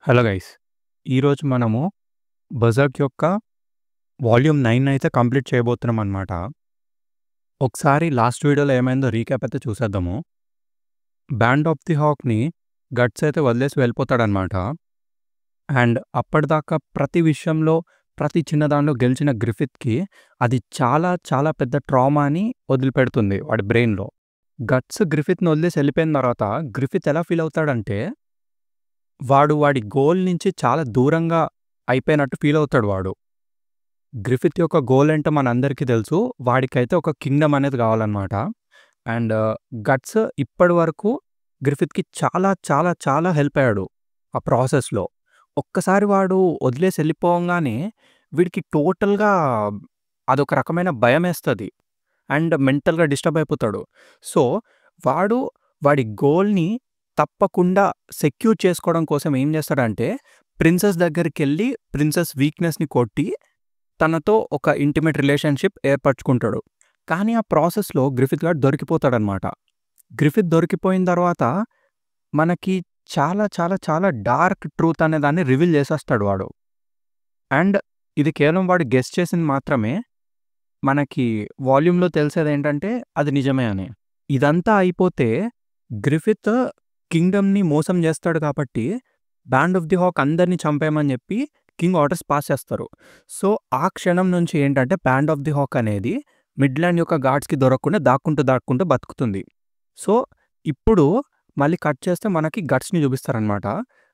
Hello guys! ఈరోజు మనము 'బెర్సర్క్' యొక్క వాల్యూమ్ 9 అయితే కంప్లీట్ చేయబోతున్నామనమాట. ఒకసారి లాస్ట్ వీడియోలో ఏమైందో రీక్యాప్ అయితే చూసేద్దాము. బ్యాండ్ ఆఫ్ ది హాక్‌ని గట్స్ అయితే వదిలేసి వెళ్ళిపోతాడనమాట. అండ్ అప్పటిదాకా ప్రతి విషయంలో, ప్రతి చిన్న దానిలో గెలిచిన గ్రిఫిత్‌కి అది చాలా చాలా పెద్ద ట్రామాని వదిలిపెడుతుంది వాడి బ్రెయిన్‌లో. గట్స్ గ్రిఫిత్‌ని వదిలేసి వెళ్ళిపోయిన తర్వాత గ్రిఫిత్ ఎలా ఫీల్ అవుతాడంటే వాడి గోల్ నుంచి చాలా దూరంగా అయిపోయినట్టు ఫీల్ అవుతాడు వాడు. గ్రిఫిత్ యొక్క గోల్ ఏంటో మనందరికీ తెలుసు. వాడికైతే ఒక కింగ్‌డమ్ అనేది కావాలనమాట. అండ్ గట్స్ ఇప్పటి వరకు గ్రిఫిత్‌కి చాలా చాలా చాలా హెల్ప్ అయ్యాడు ఆ ప్రాసెస్‌లో. ఒక్కసారి వాడు వదిలేసి వెళ్ళిపోవంగానే వీడికి టోటల్‌గా అదొక రకమైన భయమేస్తది. అండ్ మెంటల్‌గా డిస్టర్బ్ అయిపోతాడు. సో, వాడి గోల్‌ని తప్పకుండా సెక్యూర్ చేసుకోవడం కోసం ఏం చేస్తాడంటే, ప్రిన్సెస్ దగ్గరికెళ్ళి ప్రిన్సెస్ వీక్‌నెస్‌ని కొట్టి, తనతో ఒక ఇంటిమేట్ రిలేషన్‌షిప్ ఏర్పరచుకుంటాడు. కానీ ఆ ప్రాసెస్‌లో గ్రిఫిత్ గాడు దొరికిపోతాడనమాట. గ్రిఫిత్ దొరికిపోయిన తర్వాత మనకి చాలా చాలా చాలా డార్క్ ట్రూత్ అనే దాన్ని రివీల్ చేసేస్తాడు వాడు. అండ్ ఇది కేవలం వాడు గెస్ చేసింది మాత్రమే. మనకి వాల్యూమ్‌లో తెలిసేదేంటంటే అది నిజమే అని. ఇదంతా అయిపోతే గ్రిఫిత్ కింగ్‌డమ్‌ని మోసం చేస్తాడు కాబట్టి బ్యాండ్ ఆఫ్ ది హాక్ అందరిని చంపేయమని చెప్పి కింగ్ ఆర్డర్స్ పాస్ చేస్తారు. సో, ఆ క్షణం నుంచి ఏంటంటే బ్యాండ్ ఆఫ్ ది హాక్ అనేది మిడ్‌ల్యాండ్ యొక్క గార్డ్స్‌కి దొరకకుండా దాక్కుంటూ బతుకుతుంది. సో, ఇప్పుడు మళ్ళీ కట్ చేస్తే మనకి గట్స్‌ని చూపిస్తారనమాట.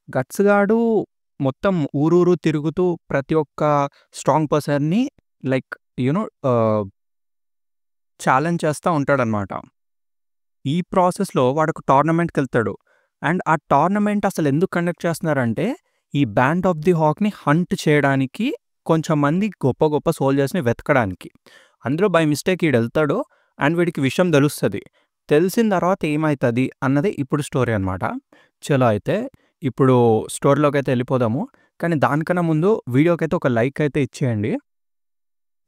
గట్స్ గాడు మొత్తం ఊరూరు తిరుగుతూ ప్రతి ఒక్క స్ట్రాంగ్ పర్సన్‌ని లైక్ ఛాలెంజ్ చేస్తా ఉంటాడనమాట. ఈ ప్రాసెస్‌లో వాడొక టోర్నమెంట్‌కెళ్తాడు. అండ్ ఆ టోర్నమెంట్ అసలెందుకు కండక్ట్ చేస్తున్నారంటే, ఈ బ్యాండ్ ఆఫ్ ది హాక్‌ని హంట్ చేయడానికి కొంచెం మంది గొప్ప గొప్ప సోల్జర్స్‌ని వెతకడానికి. అందులో బై మిస్టేక్ ఈడెళ్తాడు. అండ్ వీడికి విషయం తెలుస్తది. తెలిసిన తర్వాత ఏమైతది అన్నది ఇప్పుడు స్టోరీ అనమాట. చలో అయితే ఇప్పుడు స్టోరీలోకైతే వెళ్ళిపోదాము. కానీ దానికన్నా ముందు వీడియోకైతే ఒక లైక్ అయితే ఇచ్చేయండి.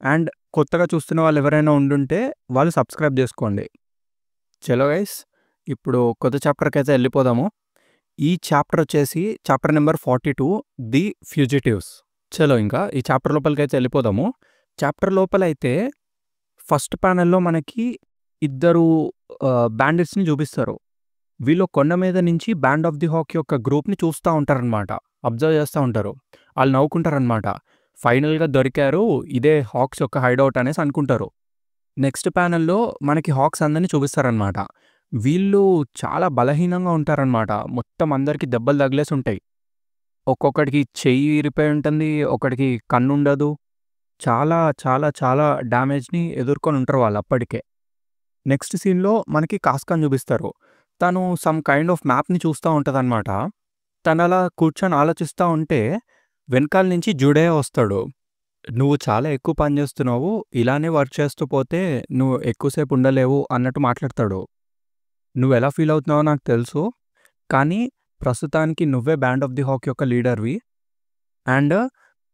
అండ్ కొత్తగా చూస్తున్న వాళ్ళు ఎవరైనా ఉండుంటే వాళ్ళు సబ్స్క్రైబ్ చేసుకోండి. చలో గైస్! ఇప్పుడు కొత్త చాప్టర్‌కైతే వెళ్ళిపోదాము. ఈ చాప్టర్ వచ్చేసి చాప్టర్ నెంబర్ 42 ది ఫ్యూజిటివ్స్. చలో ఇంకా ఈ చాప్టర్ లోపలికైతే వెళ్ళిపోదాము. చాప్టర్ లోపలైతే ఫస్ట్ ప్యానెల్‌లో మనకి ఇద్దరు బ్యాండిట్స్‌ని చూపిస్తారు. వీళ్ళు కొండ మీద నుంచి బ్యాండ్ ఆఫ్ ది హాక్ యొక్క గ్రూప్‌ని చూస్తా ఉంటారనమాట. అబ్జర్వ్ చేస్తా ఉంటారు. ఆళ్ళు నవ్వుకుంటారనమాట. ఫైనల్‌గా దొరికారు. ఇదే హాక్స్ యొక్క హైడౌట్ అనేసి అనుకుంటారు. నెక్స్ట్ ప్యానెల్‌లో మనకి హాక్స్ అందరిని చూపిస్తారనమాట. వీళ్ళు చాలా బలహీనంగా ఉంటారనమాట. మొత్తం అందరికి దెబ్బలు తగిలేసి ఉంటాయి. ఒక్కొక్కడికి చెయ్యి ఇరిపోయి ఉంటుంది. ఒకడికి కన్నుండదు. చాలా చాలా చాలా డ్యామేజ్‌ని ఎదుర్కొని ఉంటారు వాళ్ళు అప్పటికే. నెక్స్ట్ సీన్‌లో మనకి కాస్కాని చూపిస్తారు. తను సమ్ కైండ్ ఆఫ్ మ్యాప్‌ని చూస్తా ఉంటదనమాట. తనలా కూర్చొని ఆలోచిస్తా ఉంటే వెనకాల నుంచి జుడే వస్తాడు. "నువ్వు చాలా ఎక్కువ పని చేస్తున్నావు. ఇలానే వర్క్ చేస్తూ పోతే నువ్వు ఎక్కువ సేపు ఉండలేవు" అన్నట్టు మాట్లాడతాడు. "నువ్వెలా ఫీల్ అవుతున్నావో నాకు తెలుసు. కానీ ప్రస్తుతానికి నువ్వే బ్యాండ్ ఆఫ్ ది హాక్ యొక్క లీడర్‌వి. అండ్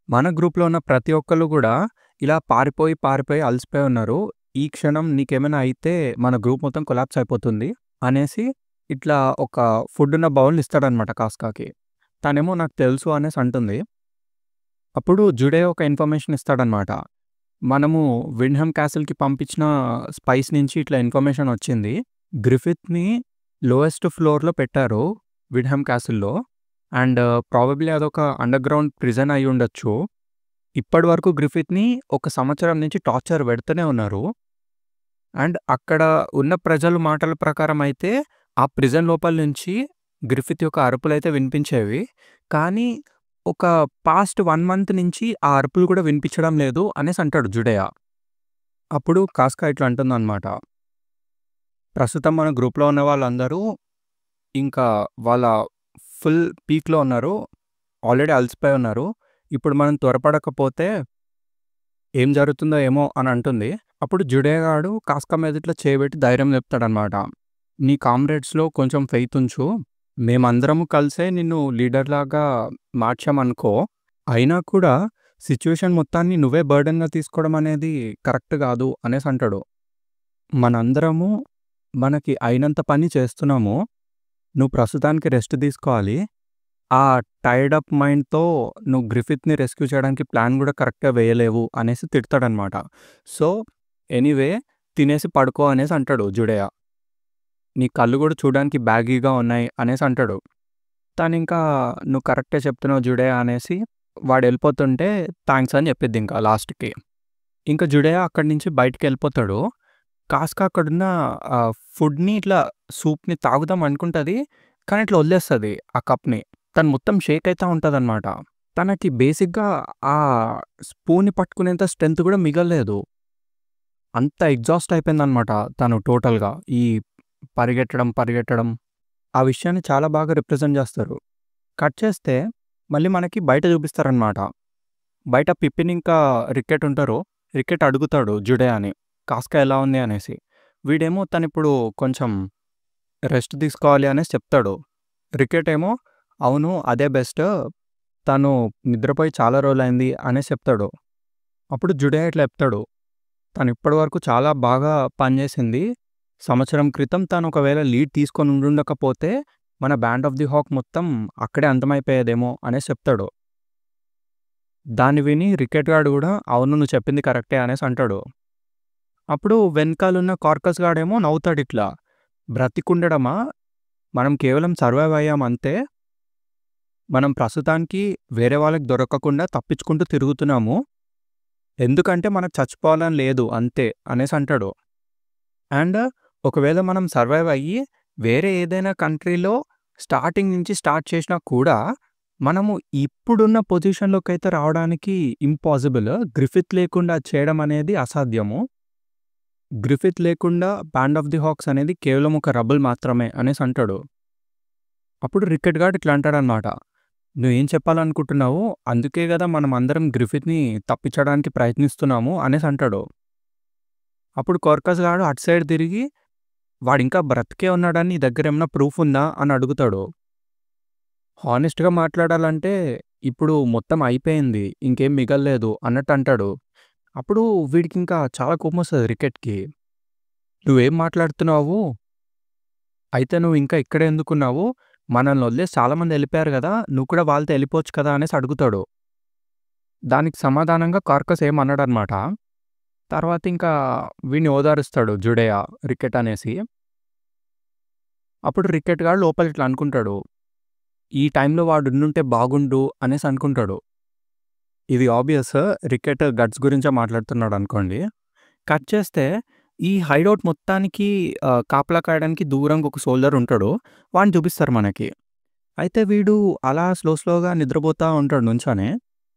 మన గ్రూప్‌లో ఉన్న ప్రతి ఒక్కళ్ళు కూడా ఇలా పారిపోయి అలసిపోయి ఉన్నారు. ఈ క్షణం నీకేమైనా అయితే మన గ్రూప్ మొత్తం కొలాప్స్ అయిపోతుంది" అనేసి ఇట్లా ఒక ఫుడ్ ఉన్న బౌల్‌ని ఇస్తాడనమాట కాస్కాకి. తనేమో నాకు తెలుసు అనేసి అంటుంది. అప్పుడు జుడే ఒక ఇన్ఫర్మేషన్ ఇస్తాడనమాట. మనము విండ్‌హమ్ క్యాసిల్‌కి పంపించిన స్పైస్ నుంచి ఇట్లా ఇన్ఫర్మేషన్ వచ్చింది. గ్రిఫిత్‌ని లోయెస్ట్ ఫ్లోర్‌లో పెట్టారు విండ్‌హమ్ క్యాసిల్‌లో. అండ్ ప్రాబబ్లీ అదొక అండర్‌గ్రౌండ్ ప్రిజన్ అయ్యుండొచ్చు. ఇప్పటి వరకు గ్రిఫిత్‌ని ఒక సంవత్సరం నుంచి టార్చర్ పెడుతూనే ఉన్నారు. అండ్ అక్కడ ఉన్న ప్రజల మాటల ప్రకారం అయితే ఆ ప్రిజన్ లోపల నుంచి గ్రిఫిత్ యొక్క అరుపులైతే వినిపించేవి. కానీ ఒక పాస్ట్ 1 మంత్ నుంచి ఆ అరుపులు కూడా వినిపించడం లేదు అనేసి అంటాడు జుడేయా. అప్పుడు కాస్కా ఇట్లా అంటుందనమాట. ప్రస్తుతం మన గ్రూప్‌లో ఉన్న వాళ్ళందరూ ఇంకా వాళ్ళ ఫుల్ పీక్‌లో ఉన్నారు. ఆల్రెడీ అలసిపోయి ఉన్నారు. ఇప్పుడు మనం త్వరపడకపోతే ఏం జరుగుతుందో ఏమో అని అంటుంది. అప్పుడు జుడే గాడు కాస్కా మీద ఇట్లా చేయబెట్టి ధైర్యం చెప్తాడనమాట. "నీ కామ్రేడ్స్‌లో కొంచెం ఫెయిత్ ఉంచు. మేమందరము కలిసే నిన్ను లీడర్‌లాగా మార్చామనుకో. అయినా కూడా సిట్యుయేషన్ మొత్తాన్ని నువ్వే బర్డెన్‌గా తీసుకోవడం అనేది కరెక్ట్ కాదు" అనేసి అంటాడు. "మనందరము మనకి అయినంత పని చేస్తున్నాము. నువ్వు ప్రస్తుతానికి రెస్ట్ తీసుకోవాలి. ఆ టైడ్ అప్ మైండ్‌తో నువ్వు గ్రిఫిత్‌ని రెస్క్యూ చేయడానికి ప్లాన్ గూడా కరెక్ట్‌గా వేయలేవు అనేసి తిడతాడనమాట. సో, ఎనీవే తినేసి పడుకో అనేసి అంటాడు జుడేయా. నీ కళ్ళు గూడా చూడడానికి బ్యాగీగా ఉన్నాయి అనేసి అంటాడు. తనింకా నువ్వు కరెక్టే చెప్తున్నావు జుడేయా అనేసి వాడెళ్ళిపోతుంటే థాంక్స్ అని చెప్పిద్దింకా లాస్ట్‌కి. ఇంక జుడేయా అక్కడి నుంచి బయటికెళ్ళిపోతాడు. కాస్క అక్కడున్న ఫుడ్‌ని ఇట్లా సూప్‌ని తాగుదాం అనుకుంటది. కానీ ఇట్లా వదిలేస్తది ఆ కప్‌ని. తను మొత్తం షేక్ అయితా ఉంటదనమాట. తనకి బేసిక్‌గా ఆ స్పూన్‌ని పట్టుకునేంత స్ట్రెంత్ గూడా మిగల్లేదు. అంత ఎగ్జాస్ట్ అయిపోయిందనమాట తను టోటల్‌గా. ఈ పరిగెట్టడం ఆ విషయాన్ని చాలా బాగా రిప్రజెంట్ జేస్తారు. కట్ చేస్తే మళ్ళీ మనకి బయట చూపిస్తారనమాట. బయట పిప్పిన్ ఇంకా రికెట్ ఉంటారు. రికెట్ అడుగుతాడు జుడేయాని. కాస్క ఎలా ఉంది అనేసి. వీడేమో తనిప్పుడు కొంచెం రెస్ట్ తీసుకోవాలి అనేసి చెప్తాడు. రికెట్ ఏమో అవును అదే బెస్ట్. తను నిద్రపోయి చాలా రోజులైంది అనేసి చెప్తాడు. అప్పుడు జుడేయా ఇట్లా చెప్తాడు. తను ఇప్పటి వరకు చాలా బాగా పనిచేసింది. సంవత్సరం క్రితం తను ఒకవేళ లీడ్ తీసుకొని ఉండుండకపోతే మన బ్యాండ్ ఆఫ్ ది హాక్ మొత్తం అక్కడే అంతమైపోయేదేమో అనేసి చెప్తాడు. దాన్ని విని రికెట్ గాడు గూడా అవును నువ్వు చెప్పింది కరెక్టే అనేసి అంటాడు. అప్పుడు వెనకాలున్న కార్కస్ గాడేమో నవ్వుతాడిట్లా. బ్రతికుండడమా? మనం కేవలం సర్వైవ్ అయ్యాం అంతే. మనం ప్రస్తుతానికి వేరే వాళ్ళకి దొరకకుండా తప్పించుకుంటూ తిరుగుతున్నాము. ఎందుకంటే మనకు చచ్చిపోవాలని లేదు అంతే అనేసి అంటాడు. అండ్ ఒకవేళ మనం సర్వైవ్ అయ్యి వేరే ఏదైనా కంట్రీలో స్టార్టింగ్ నుంచి స్టార్ట్ చేసినా కూడా మనము ఇప్పుడున్న పొజిషన్‌లోకైతే రావడానికి ఇంపాసిబుల్. గ్రిఫిత్ లేకుండా చేయడం అనేది అసాధ్యము. గ్రిఫిత్ లేకుండా బ్యాండ్ ఆఫ్ ది హాక్స్ అనేది కేవలం ఒక రబుల్ మాత్రమే అనేసి అంటాడు. అప్పుడు రికెట్ గాడు ఇట్లా అంటాడనమాట. నువ్వేం చెప్పాలనుకుంటున్నావు? అందుకే గదా మనం అందరం గ్రిఫిత్‌ని తప్పించడానికి ప్రయత్నిస్తున్నాము అనేసి అంటాడు. అప్పుడు కోర్కస్ గాడు అటు సైడ్ తిరిగి వాడింకా బ్రతికే ఉన్నాడని నీ దగ్గరేమన్నా ప్రూఫ్ ఉందా అని అడుగుతాడు. హానెస్ట్‌గా మాట్లాడాలంటే ఇప్పుడు మొత్తం అయిపోయింది. ఇంకేం మిగల్లేదు అన్నట్టు అంటాడు. అప్పుడు వీడికింకా చాలా కోపమొస్తది రికెట్‌కి. నువ్వేం మాట్లాడుతున్నావు? అయితే నువ్వు ఇంకా ఇక్కడే ఎందుకున్నావు? మనల్ని వదిలేసి చాలామంది ఎళ్ళిపోయారు గదా! నువ్వు కూడా వాళ్ళతో ఎళ్ళిపోవచ్చు కదా! అనేసి అడుగుతాడు. దానికి సమాధానంగా కార్కస్ ఏమనడనమాట. తర్వాత ఇంకా వీడిని ఓదారుస్తాడు జుడేయా రికెట్ అనేసి. అప్పుడు రికెట్ గాడు లోపల ఇట్లా అనుకుంటాడు. ఈ టైంలో వాడుండుంటే బాగుండు అనేసి అనుకుంటాడు. ఇది ఆబ్వియస్ రికెట్ గట్స్ గురించే మాట్లాడుతున్నాడనుకోండి. కట్ చేస్తే ఈ హైడౌట్ మొత్తానికి కాపలా కాయడానికి దూరంగా ఒక సోల్జర్ ఉంటాడు. వాడిని చూపిస్తారు మనకి. అయితే వీడు అలా స్లోగా నిద్రపోతా ఉంటాడు నుంచొని.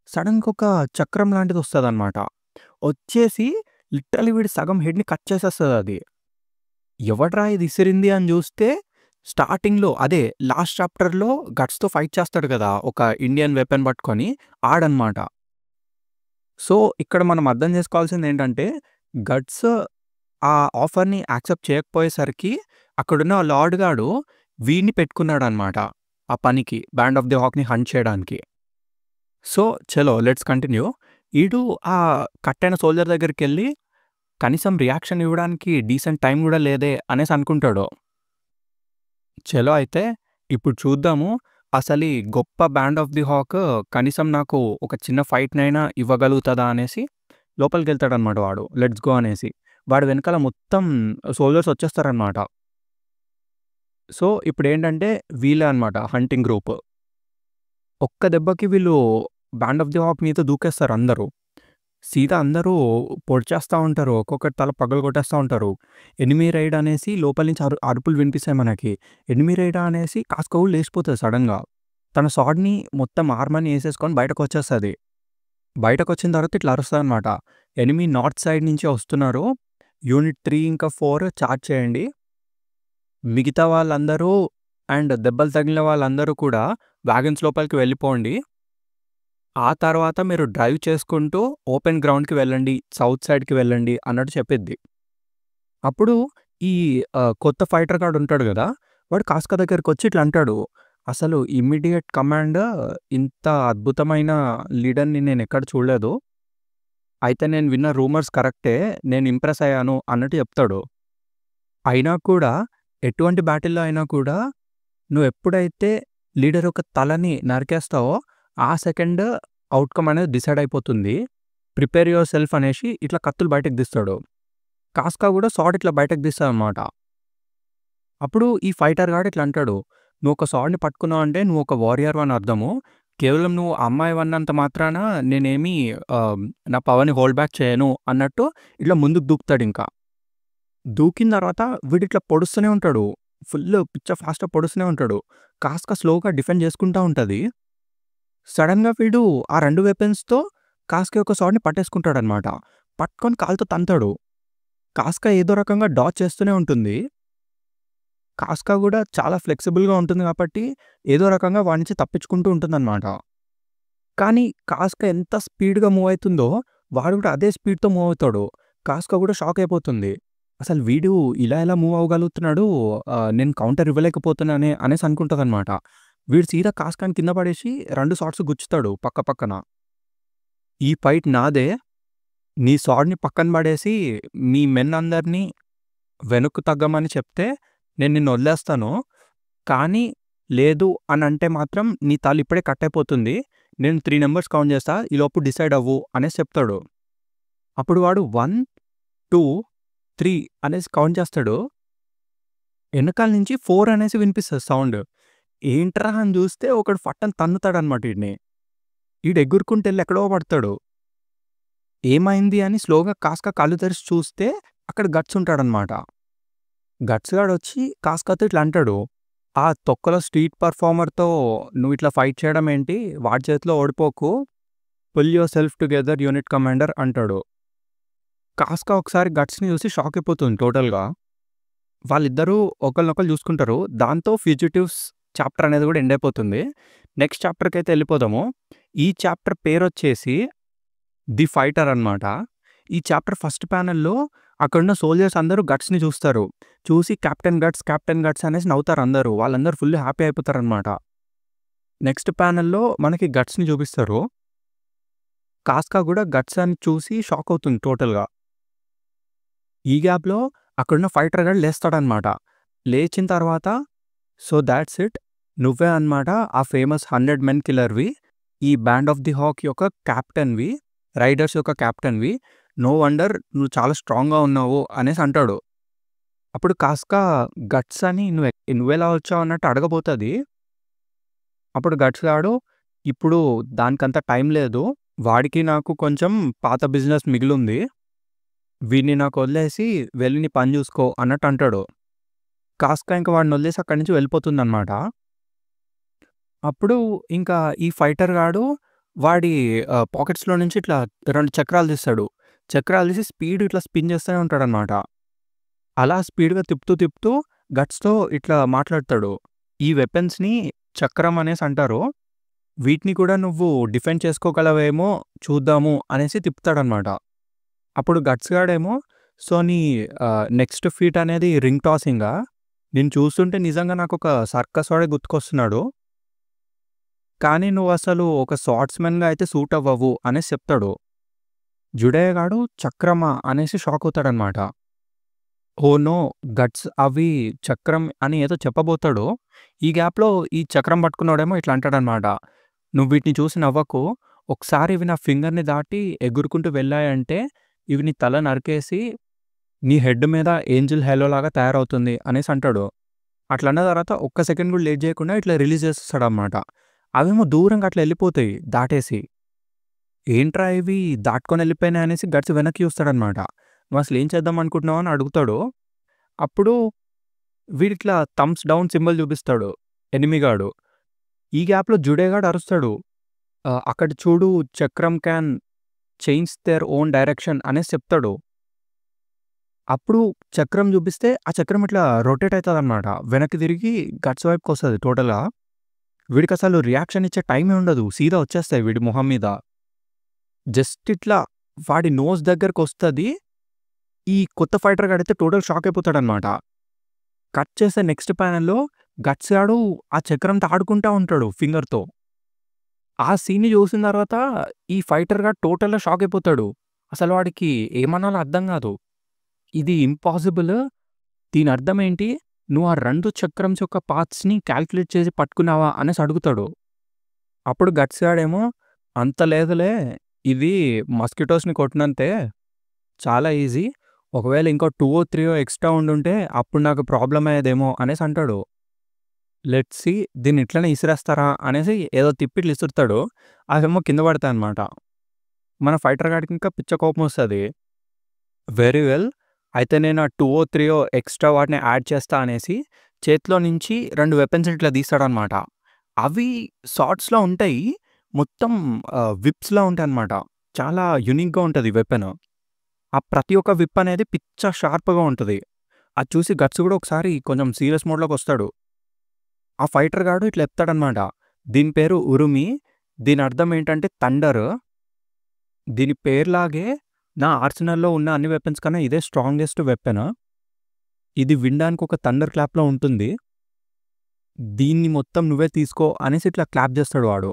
సడెన్‌గా ఒక చక్రం లాంటిది వస్తదనమాట. వచ్చేసి లిటరల్లీ వీడి సగం హెడ్‌ని కట్ చేసేస్తదది. ఎవడ్రా ఇది ఇసిరింది అని జూస్తే స్టార్టింగ్‌లో అదే లాస్ట్ చాప్టర్‌లో గట్స్‌తో ఫైట్ చేస్తాడు గదా! ఒక ఇండియన్ వెపన్ పట్టుకొని ఆడనమాట. సో, ఇక్కడ మనం అర్థం జేసుకోవాల్సిందేంటంటే గట్స్ ఆ ఆఫర్‌ని యాక్సెప్ట్ చేయకపోయేసరికి అక్కడున్న లార్డ్ గాడు వీడిని పెట్టుకున్నాడనమాట. ఆ పనికి బ్యాండ్ ఆఫ్ ది హాక్‌ని హంట్ చేయడానికి. సో, చలో లెట్స్ కంటిన్యూ. ఈడు ఆ కట్టయిన సోల్జర్ దగ్గరికెళ్ళి కనీసం రియాక్షన్ ఇవ్వడానికి డీసెంట్ టైం గూడా లేదే అనేసి అనుకుంటాడు. చలో అయితే ఇప్పుడు చూద్దాము అసలీ గొప్ప బ్యాండ్ ఆఫ్ ది హాక్ కనీసం నాకు ఒక చిన్న ఫైట్‌నైనా ఇవ్వగలుగుతదా అనేసి లోపలికెళ్తాడనమాట వాడు. లెట్స్ గో అనేసి. వాడి వెనకాల మొత్తం సోల్జర్స్ వచ్చేస్తారనమాట. సో, ఇప్పుడేంటంటే వీళ్ళే అనమాట హంటింగ్ గ్రూప్. ఒక్క దెబ్బకి వీళ్ళు బ్యాండ్ ఆఫ్ ది హాక్ మీద దూకేస్తారు అందరూ. సీదా అందరూ పొడిచేస్తా ఉంటారు. ఒక్కొక్కటి తల పగలగొట్టేస్తా ఉంటారు. ఎనిమీ రైడ్ అనేసి లోపల నుంచి అరుపులు వినిపిస్తాయి మనకి. ఎనిమీ రైడా అనేసి కాస్క కూడా లేచిపోతది సడెన్‌గా. తన స్వాడ్‌ని మొత్తం ఆర్మర్‌ని ఏసేసుకొని బయటకొచ్చేస్తది. బయటకొచ్చిన తర్వాత ఇట్లా అరుస్తదనమాట. ఎనిమీ నార్త్ సైడ్ నుంచి వస్తున్నారు. యూనిట్ 3 ఇంకా 4 చార్జ్ చేయండి. మిగతా వాళ్ళందరూ అండ్ దెబ్బలు తగిలిన వాళ్ళందరూ కూడా వాగన్స్ లోపలికి వెళ్ళిపోండి. ఆ తర్వాత మీరు డ్రైవ్ చేసుకుంటూ ఓపెన్ గ్రౌండ్‌కి వెళ్ళండి. సౌత్ సైడ్‌కి వెళ్ళండి అన్నట్టు చెప్పిద్ది. అప్పుడు ఈ కొత్త ఫైటర్ గాడుంటాడు గదా! వాడు కాస్క దగ్గరికొచ్చి ఇట్లా అంటాడు. అసలు ఇమ్మీడియేట్ కమాండ్ ఇంత అద్భుతమైన లీడర్‌ని నేనెక్కడ చూడలేదు. అయితే నేను విన్న రూమర్స్ కరెక్టే. నేను ఇంప్రెస్ అయ్యాను అన్నట్టు చెప్తాడు. అయినా కూడా ఎటువంటి బ్యాటిల్‌లో అయినా కూడా నువ్వెప్పుడైతే లీడర్ యొక్క తలని నరికేస్తావో, ఆ సెకండ్ ఔట్‌కమ్ అనేది డిసైడ్ అయిపోతుంది. ప్రిపేర్ యువర్ సెల్ఫ్ అనేసి ఇట్లా కత్తులు బయటకు తీస్తాడు. కాస్కా కూడా సార్డ్ ఇట్లా బయటకు తీస్తాడనమాట. అప్పుడు ఈ ఫైటర్ గాడు ఇట్లా అంటాడు, "నువ్వు ఒక సార్డ్‌ని పట్టుకున్నావంటే నువ్వు ఒక వారియర్ అని అర్థము. కేవలం నువ్వు అమ్మాయివన్నంత మాత్రాన నేనేమి నా పవర్‌ని హోల్డ్ బ్యాక్ చేయను" అన్నట్టు ఇట్లా ముందుకు దూకుతాడింకా. దూకిన తర్వాత వీడిట్లా పొడుస్తూనే ఉంటాడు. ఫుల్లు పిచ్చ ఫాస్ట్‌గా పొడుస్తూనే ఉంటాడు. కాస్కా స్లోగా డిఫెండ్ చేసుకుంటా ఉంటది. సడెన్‌గా వీడు ఆ 2 వెపన్స్‌తో కాస్కా యొక్క సార్డ్‌ని పట్టేసుకుంటాడనమాట. పట్టుకొని కాలుతో తంతాడు. కాస్కా ఏదో రకంగా డాజ్ చేస్తూనే ఉంటుంది. కాస్కా గూడా చాలా ఫ్లెక్సిబుల్‌గా ఉంటుంది కాబట్టి, ఏదో రకంగా వాడి నుంచి తప్పించుకుంటూ ఉంటుందనమాట. కానీ కాస్కా ఎంత స్పీడ్‌గా మూవ్ అయితుందో, వాడు కూడా అదే స్పీడ్‌తో మూవ్ అవుతాడు. కాస్కా కూడా షాక్ అయిపోతుంది. అసలు వీడు ఇలా ఎలా మూవ్ అవ్వగలుగుతున్నాడు, నేను కౌంటర్ ఇవ్వలేకపోతున్నానే అనేసి అనుకుంటదనమాట. వీడు సీదా కాస్కాని కింద పడేసి 2 షాట్స్ గుచ్చుతాడు పక్క పక్కన. "ఈ ఫైట్ నాదే. నీ స్వాడ్‌ని పక్కన పడేసి మీ మెన్ అందరిని వెనక్కు తగ్గమని చెప్తే నేను నిన్ను వదిలేస్తాను. కానీ లేదు అనంటే మాత్రం నీ తల ఇప్పుడే కట్ అయిపోతుంది. నేను 3 నంబర్స్ కౌంట్ చేస్తా. ఈలోపు డిసైడ్ అవ్వు" అనేసి చెప్తాడు. అప్పుడు వాడు 1, 2, 3 అనేసి కౌంట్ చేస్తాడు. ఎనకాల నుంచి 4 అనేసి వినిపిస్తది సౌండ్. ఏంట్రా అని చూస్తే ఒకడు ఫట్టని తన్నుతాడనమాట ఈడిని. ఈడు ఎగురుకుంటెళ్ళి ఎక్కడో పడతాడు. ఏమైంది అని స్లోగా కాస్కా కళ్ళు తెరిచి చూస్తే అక్కడ గట్స్ ఉంటాడనమాట. గట్స్ గాడొచ్చి కాస్కాతో ఇట్లా అంటాడు, "ఆ తొక్కలో స్ట్రీట్ పర్ఫార్మర్‌తో నువ్విట్లా ఫైట్ చేయడం ఏంటి? వాడి చేతిలో ఓడిపోకు. Pull yourself together unit commander" అంటాడు. కాస్కా ఒకసారి గట్స్‌ని చూసి షాక్ అయిపోతుంది టోటల్‌గా. వాళ్ళిద్దరూ ఒకళ్ళనొకళ్ళు చూసుకుంటారు. దాంతో ఫ్యూజిటివ్స్ చాప్టర్ అనేది కూడా ఎండ్ అయిపోతుంది. నెక్స్ట్ చాప్టర్‌కైతే ఎళ్ళిపోదాము. ఈ చాప్టర్ పేరొచ్చేసి 'ది ఫైటర్' అనమాట. ఈ చాప్టర్ ఫస్ట్ ప్యానెల్‌లో అక్కడున్న సోల్జర్స్ అందరూ గట్స్‌ని చూస్తారు. చూసి కెప్టెన్ గట్స్ అనేసి నవ్వుతారందరూ. వాళ్ళందరూ ఫుల్ హ్యాపీ అయిపోతారనమాట. నెక్స్ట్ ప్యానెల్‌లో మనకి గట్స్‌ని చూపిస్తారు. కాస్కా కూడా గట్స్ అని చూసి షాక్ అవుతుంది టోటల్‌గా. ఈ గ్యాప్‌లో అక్కడున్న ఫైటర్ గాడు లేస్తాడనమాట. లేచిన తర్వాత, "సో థాట్స్ ఇట్. నువ్వే అనమాట ఆ ఫేమస్ 100 మెన్ కిల్లర్‌వి. ఈ బ్యాండ్ ఆఫ్ ది హాక్ యొక్క కెప్టెన్‌వి. రైడర్స్ యొక్క కెప్టెన్‌వి. నో వండర్ నువ్వు చాలా స్ట్రాంగ్‌గా ఉన్నావు" అనేసి అంటాడు. అప్పుడు కాస్కా గట్స్ అని నువ్వెలా వచ్చావు అన్నట్టు అడగబోతది. అప్పుడు గట్స్ గాడు, "ఇప్పుడు దానికంత టైం లేదు. వాడికి నాకు కొంచెం పాత బిజినెస్ మిగిలుంది. వీడిని నాకు వదిలేసి వెళ్లి నీ పని చూసుకో" అన్నట్టు అంటాడు. కాస్కా ఇంక వాడిని వదిలేసి అక్కడి నుంచి వెళ్ళిపోతుందనమాట. అప్పుడు ఇంకా ఈ ఫైటర్ గాడు వాడి పాకెట్స్‌లో నుంచి ఇట్లా 2 చక్రాలు తీస్తాడు. చక్రాలు తీసి స్పీడ్ ఇట్లా స్పిన్ చేస్తూనే ఉంటాడనమాట. అలా స్పీడ్‌గా తిప్పుతూ గట్స్‌తో ఇట్లా మాట్లాడతాడు. "ఈ వెపన్స్‌ని చక్రం అనేసి అంటారు. వీటిని కూడా నువ్వు డిఫెండ్ చేసుకోగలవేమో చూద్దాము" అనేసి తిప్పుతాడనమాట. అప్పుడు గట్స్ గాడేమో, "సో నీ నెక్స్ట్ ఫీట్ అనేది రింగ్ టాసింగా? నిన్ను చూస్తుంటే నిజంగా నాకొక సర్కస్ వాడే గుర్తుకొస్తున్నాడు. కానీ నువ్వసలు ఒక స్వార్డ్స్‌మెన్‌గా అయితే సూట్ అవ్వవు" అనేసి చెప్తాడు. జుడేయా గాడు "చక్రమా" అనేసి షాక్ అవుతాడనమాట. ఓహ్! నో! గట్స్ అవి చక్రం అని ఏదో చెప్పబోతాడు. ఈ గ్యాప్‌లో ఈ చక్రం పట్టుకున్నోడేమో ఇట్లా అంటాడనమాట, "నువ్వు వీటిని చూసి నవ్వకు. ఒకసారి ఇవి నా ఫింగర్‌ని దాటి ఎగురుకుంటూ వెళ్ళాయంటే ఇవి నీ తల నరికేసి నీ హెడ్ మీద ఏంజెల్ హేలో లాగా తయారవుతుంది" అనేసి అంటాడు. అట్లా అన్న తర్వాత ఒక్క సెకండ్ కూడా లేట్ చేయకుండా ఇట్లా రిలీజ్ చేసేస్తాడనమాట. అవేమో దూరంగా అట్లా వెళ్ళిపోతాయి దాటేసి. ఏంట్రా ఇవి దాటుకొని వెళ్ళిపోయినాయి అనేసి గట్స్ వెనక్కి చూస్తాడనమాట. "నువ్వసలు ఏం చేద్దాం అనుకుంటున్నావు" అని అడుగుతాడు. అప్పుడు వీడిట్లా థమ్స్ డౌన్ సింబల్ చూపిస్తాడు ఎనిమీ గాడు. ఈ గ్యాప్‌లో జుడే గాడు అరుస్తాడు, "అక్కడ చూడు చక్రం can change their own direction" అనేసి చెప్తాడు. అప్పుడు చక్రం చూపిస్తే ఆ చక్రం ఇట్లా రొటేట్ అయితదనమాట. వెనక్కి తిరిగి గట్స్ వైపుకొస్తది టోటల్‌గా. వీడికసలు రియాక్షన్ ఇచ్చే టైమే ఉండదు. సీదా వచ్చేస్తాయి వీడి మొహం మీద. జస్ట్ ఇట్లా వాడి నోస్ దగ్గరకొస్తది. ఈ కొత్త ఫైటర్ గాడైతే టోటల్ షాక్ అయిపోతాడనమాట. కట్ చేస్తే నెక్స్ట్ ప్యానెల్‌లో గట్స్ గాడు ఆ చక్రంతో ఆడుకుంటా ఉంటాడు ఫింగర్‌తో. ఆ సీన్‌ని చూసిన తర్వాత ఈ ఫైటర్ గాడు టోటల్‌గా షాక్ అయిపోతాడు. అసలు వాడికి ఏమనాలో అర్థం కాదు. ఇది ఇంపాసిబుల్. దీని అర్థం ఏంటి? నువ్వు ఆ 2 చక్రమ్స్ యొక్క పాత్స్‌ని కాలిక్యులేట్ చేసి పట్టుకున్నావా అనేసి అడుగుతాడు. అప్పుడు గట్స్ గాడేమో అంత లేదులే. ఇది మస్కిటోస్‌ని కొట్టినంతే. చాలా ఈజీ. ఒకవేళ ఇంకో 2 3 ఎక్స్‌ట్రా ఉండుంటే అప్పుడు నాకు ప్రాబ్లమ్ అయ్యేదేమో అనేసి అంటాడు. లెట్స్ సీ దీన్ని ఇట్లనే ఇసిరేస్తారా అనేసి ఏదో తిప్పి ఇట్లా ఇసురుతాడు. అవేమో కింద పడతాయన్నమాట. మన ఫైటర్ గాడికి ఇంకా పిచ్చ కోపమొస్తది. Very well. అయితే నేను ఆ 2 3 ఎక్స్‌ట్రా వాటిని యాడ్ చేస్తా అనేసి చేతిలో నుంచి 2 వెపన్స్ ఇట్లా తీస్తాడన్నమాట. అవి సార్డ్స్‌లా ఉంటాయి. మొత్తం విప్స్‌లా ఉంటాయన్నమాట. చాలా యూనిక్‌గా ఉంటది వెపన్. ఆ ప్రతి ఒక్క విప్ అనేది పిచ్చ షార్ప్‌గా ఉంటది. అది చూసి గట్స్ కూడా ఒకసారి కొంచెం సీరియస్ మోడ్‌లోకొస్తాడు. ఆ ఫైటర్ గాడు ఇట్లా చెప్తాడన్నమాట. దీని పేరు ఉరుమి. దీని అర్థం ఏంటంటే థండర్. దీని పేరులాగే నా ఆర్సెనల్‌లో ఉన్న అన్ని వెపన్స్ కన్నా ఇదే స్ట్రాంగెస్ట్ వెపన్. ఇది వినడానికి ఒక థండర్ క్లాప్‌లా ఉంటుంది. దీన్ని మొత్తం నువ్వే తీసుకో అనేసి ఇట్లా క్లాప్ చేస్తాడు వాడు.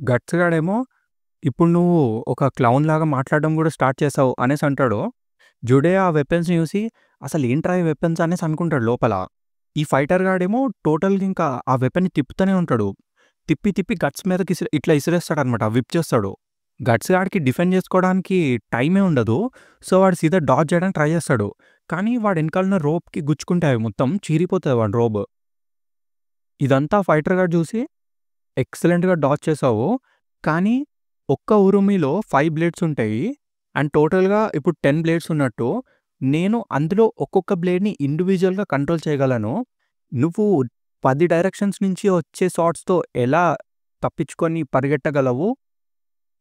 గట్స్ గాడేమో ఇప్పుడు నువ్వు ఒక క్లౌన్ లాగా మాట్లాడడం కూడా స్టార్ట్ చేసావు అనేసి అంటాడు. జుడే ఆ వెపన్స్‌ని చూసి అసలు ఏంట్రా ఈ వెపన్స్ అనేసి అనుకుంటాడు లోపల. ఈ ఫైటర్ గాడేమో టోటల్‌గా ఇంకా ఆ వెపన్‌ని తిప్పుతూనే ఉంటాడు. తిప్పి తిప్పి గట్స్ మీదకి ఇట్లా ఇసిరేస్తాడనమాట. విప్ చేస్తాడు. గట్స్ గాడికి డిఫెండ్ చేసుకోవడానికి టైమే ఉండదు. సో, వాడు సీదా డాడ్జ్ చేయడానికి ట్రై చేస్తాడు. కానీ వాడి ఎనకాలున్న రోప్‌కి గుచ్చుకుంటాయి మొత్తం చీరిపోతది వాడి రోబ్. ఇదంతా ఫైటర్ గాడు చూసి ఎక్సలెంట్‌గా డాడ్జ్ చేసావు. కానీ ఒక్క ఉరుమిలో 5 బ్లేడ్స్ ఉంటాయి. అండ్ టోటల్‌గా ఇప్పుడు 10 బ్లేడ్స్ ఉన్నట్టు. నేను అందులో ఒక్కొక్క బ్లేడ్‌ని ఇండివిడ్యువల్‌గా కంట్రోల్ చేయగలను. నువ్వు 10 డైరెక్షన్స్ నుంచి వచ్చే షాట్స్‌తో ఎలా తప్పించుకొని పరిగెట్టగలవు?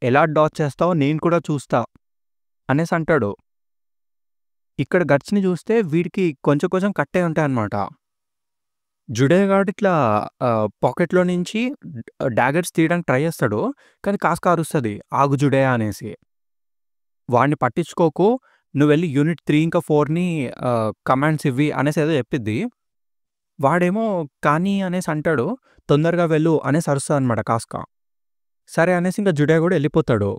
ఎలా డాడ్జ్ చేస్తావో నేను కూడా చూస్తా అనేసి అంటాడు. ఇక్కడ గట్స్‌ని చూస్తే వీడికి కొంచెం కొంచెం కట్టే ఉంటాయన్నమాట. జుడే గాడు ఇట్లా పాకెట్‌లో నుంచి డాగర్స్ తీయడానికి ట్రై చేస్తాడు. కానీ కాస్క అరుస్తది. ఆగు జుడే అనేసి. వాడిని పట్టించుకోకు. నువ్వెళ్ళి యూనిట్ 3 ఇంకా 4ని కమాండ్స్ ఇవ్వి అనేసి ఏదో చెప్పిద్ది. వాడేమో కానీ అనేసి అంటాడు. తొందరగా వెళ్ళు అనేసి అరుస్తదన్నమాట కాస్క. సరే అనేసి ఇంక జుడే కూడా ఎళ్ళిపోతాడు.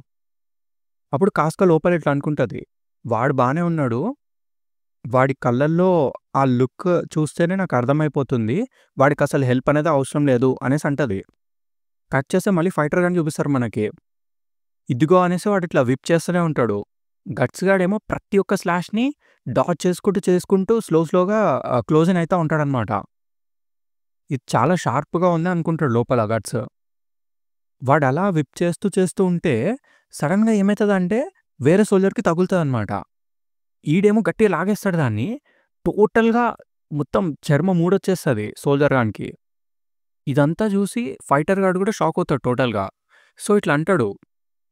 అప్పుడు కాస్క లోపల ఇట్లా అనుకుంటది. వాడు బానే ఉన్నాడు. వాడి కళ్ళల్లో ఆ లుక్ చూస్తేనే నాకు అర్థమైపోతుంది. వాడికసలు హెల్ప్ అనేది అవసరం లేదు అనేసి అంటది. కట్ చేస్తే మళ్ళీ ఫైటర్ గాడిని చూపిస్తారు మనకి. ఇదిగో అనేసి వాడిట్లా విప్ చేస్తూనే ఉంటాడు. గట్స్ గాడేమో ప్రతి ఒక్క స్లాష్‌ని డాడ్జ్ చేసుకుంటూ స్లోగా క్లోజ్ ఇన్ అయితా ఉంటాడనమాట. ఇది చాలా షార్ప్‌గా ఉంది అనుకుంటాడు లోపల గట్స్. వాడలా విప్ చేస్తూ ఉంటే సడెన్‌గా ఏమైతదంటే వేరే సోల్జర్‌కి తగులుతదనమాట. ఈడేమో గట్టిగా లాగేస్తాడు దాన్ని. టోటల్‌గా మొత్తం చర్మం ఊడొచ్చేస్తది సోల్జర్ గానికి. ఇదంతా చూసి ఫైటర్ గాడు కూడా షాక్ అవుతాడు టోటల్‌గా. సో, ఇట్లా అంటాడు.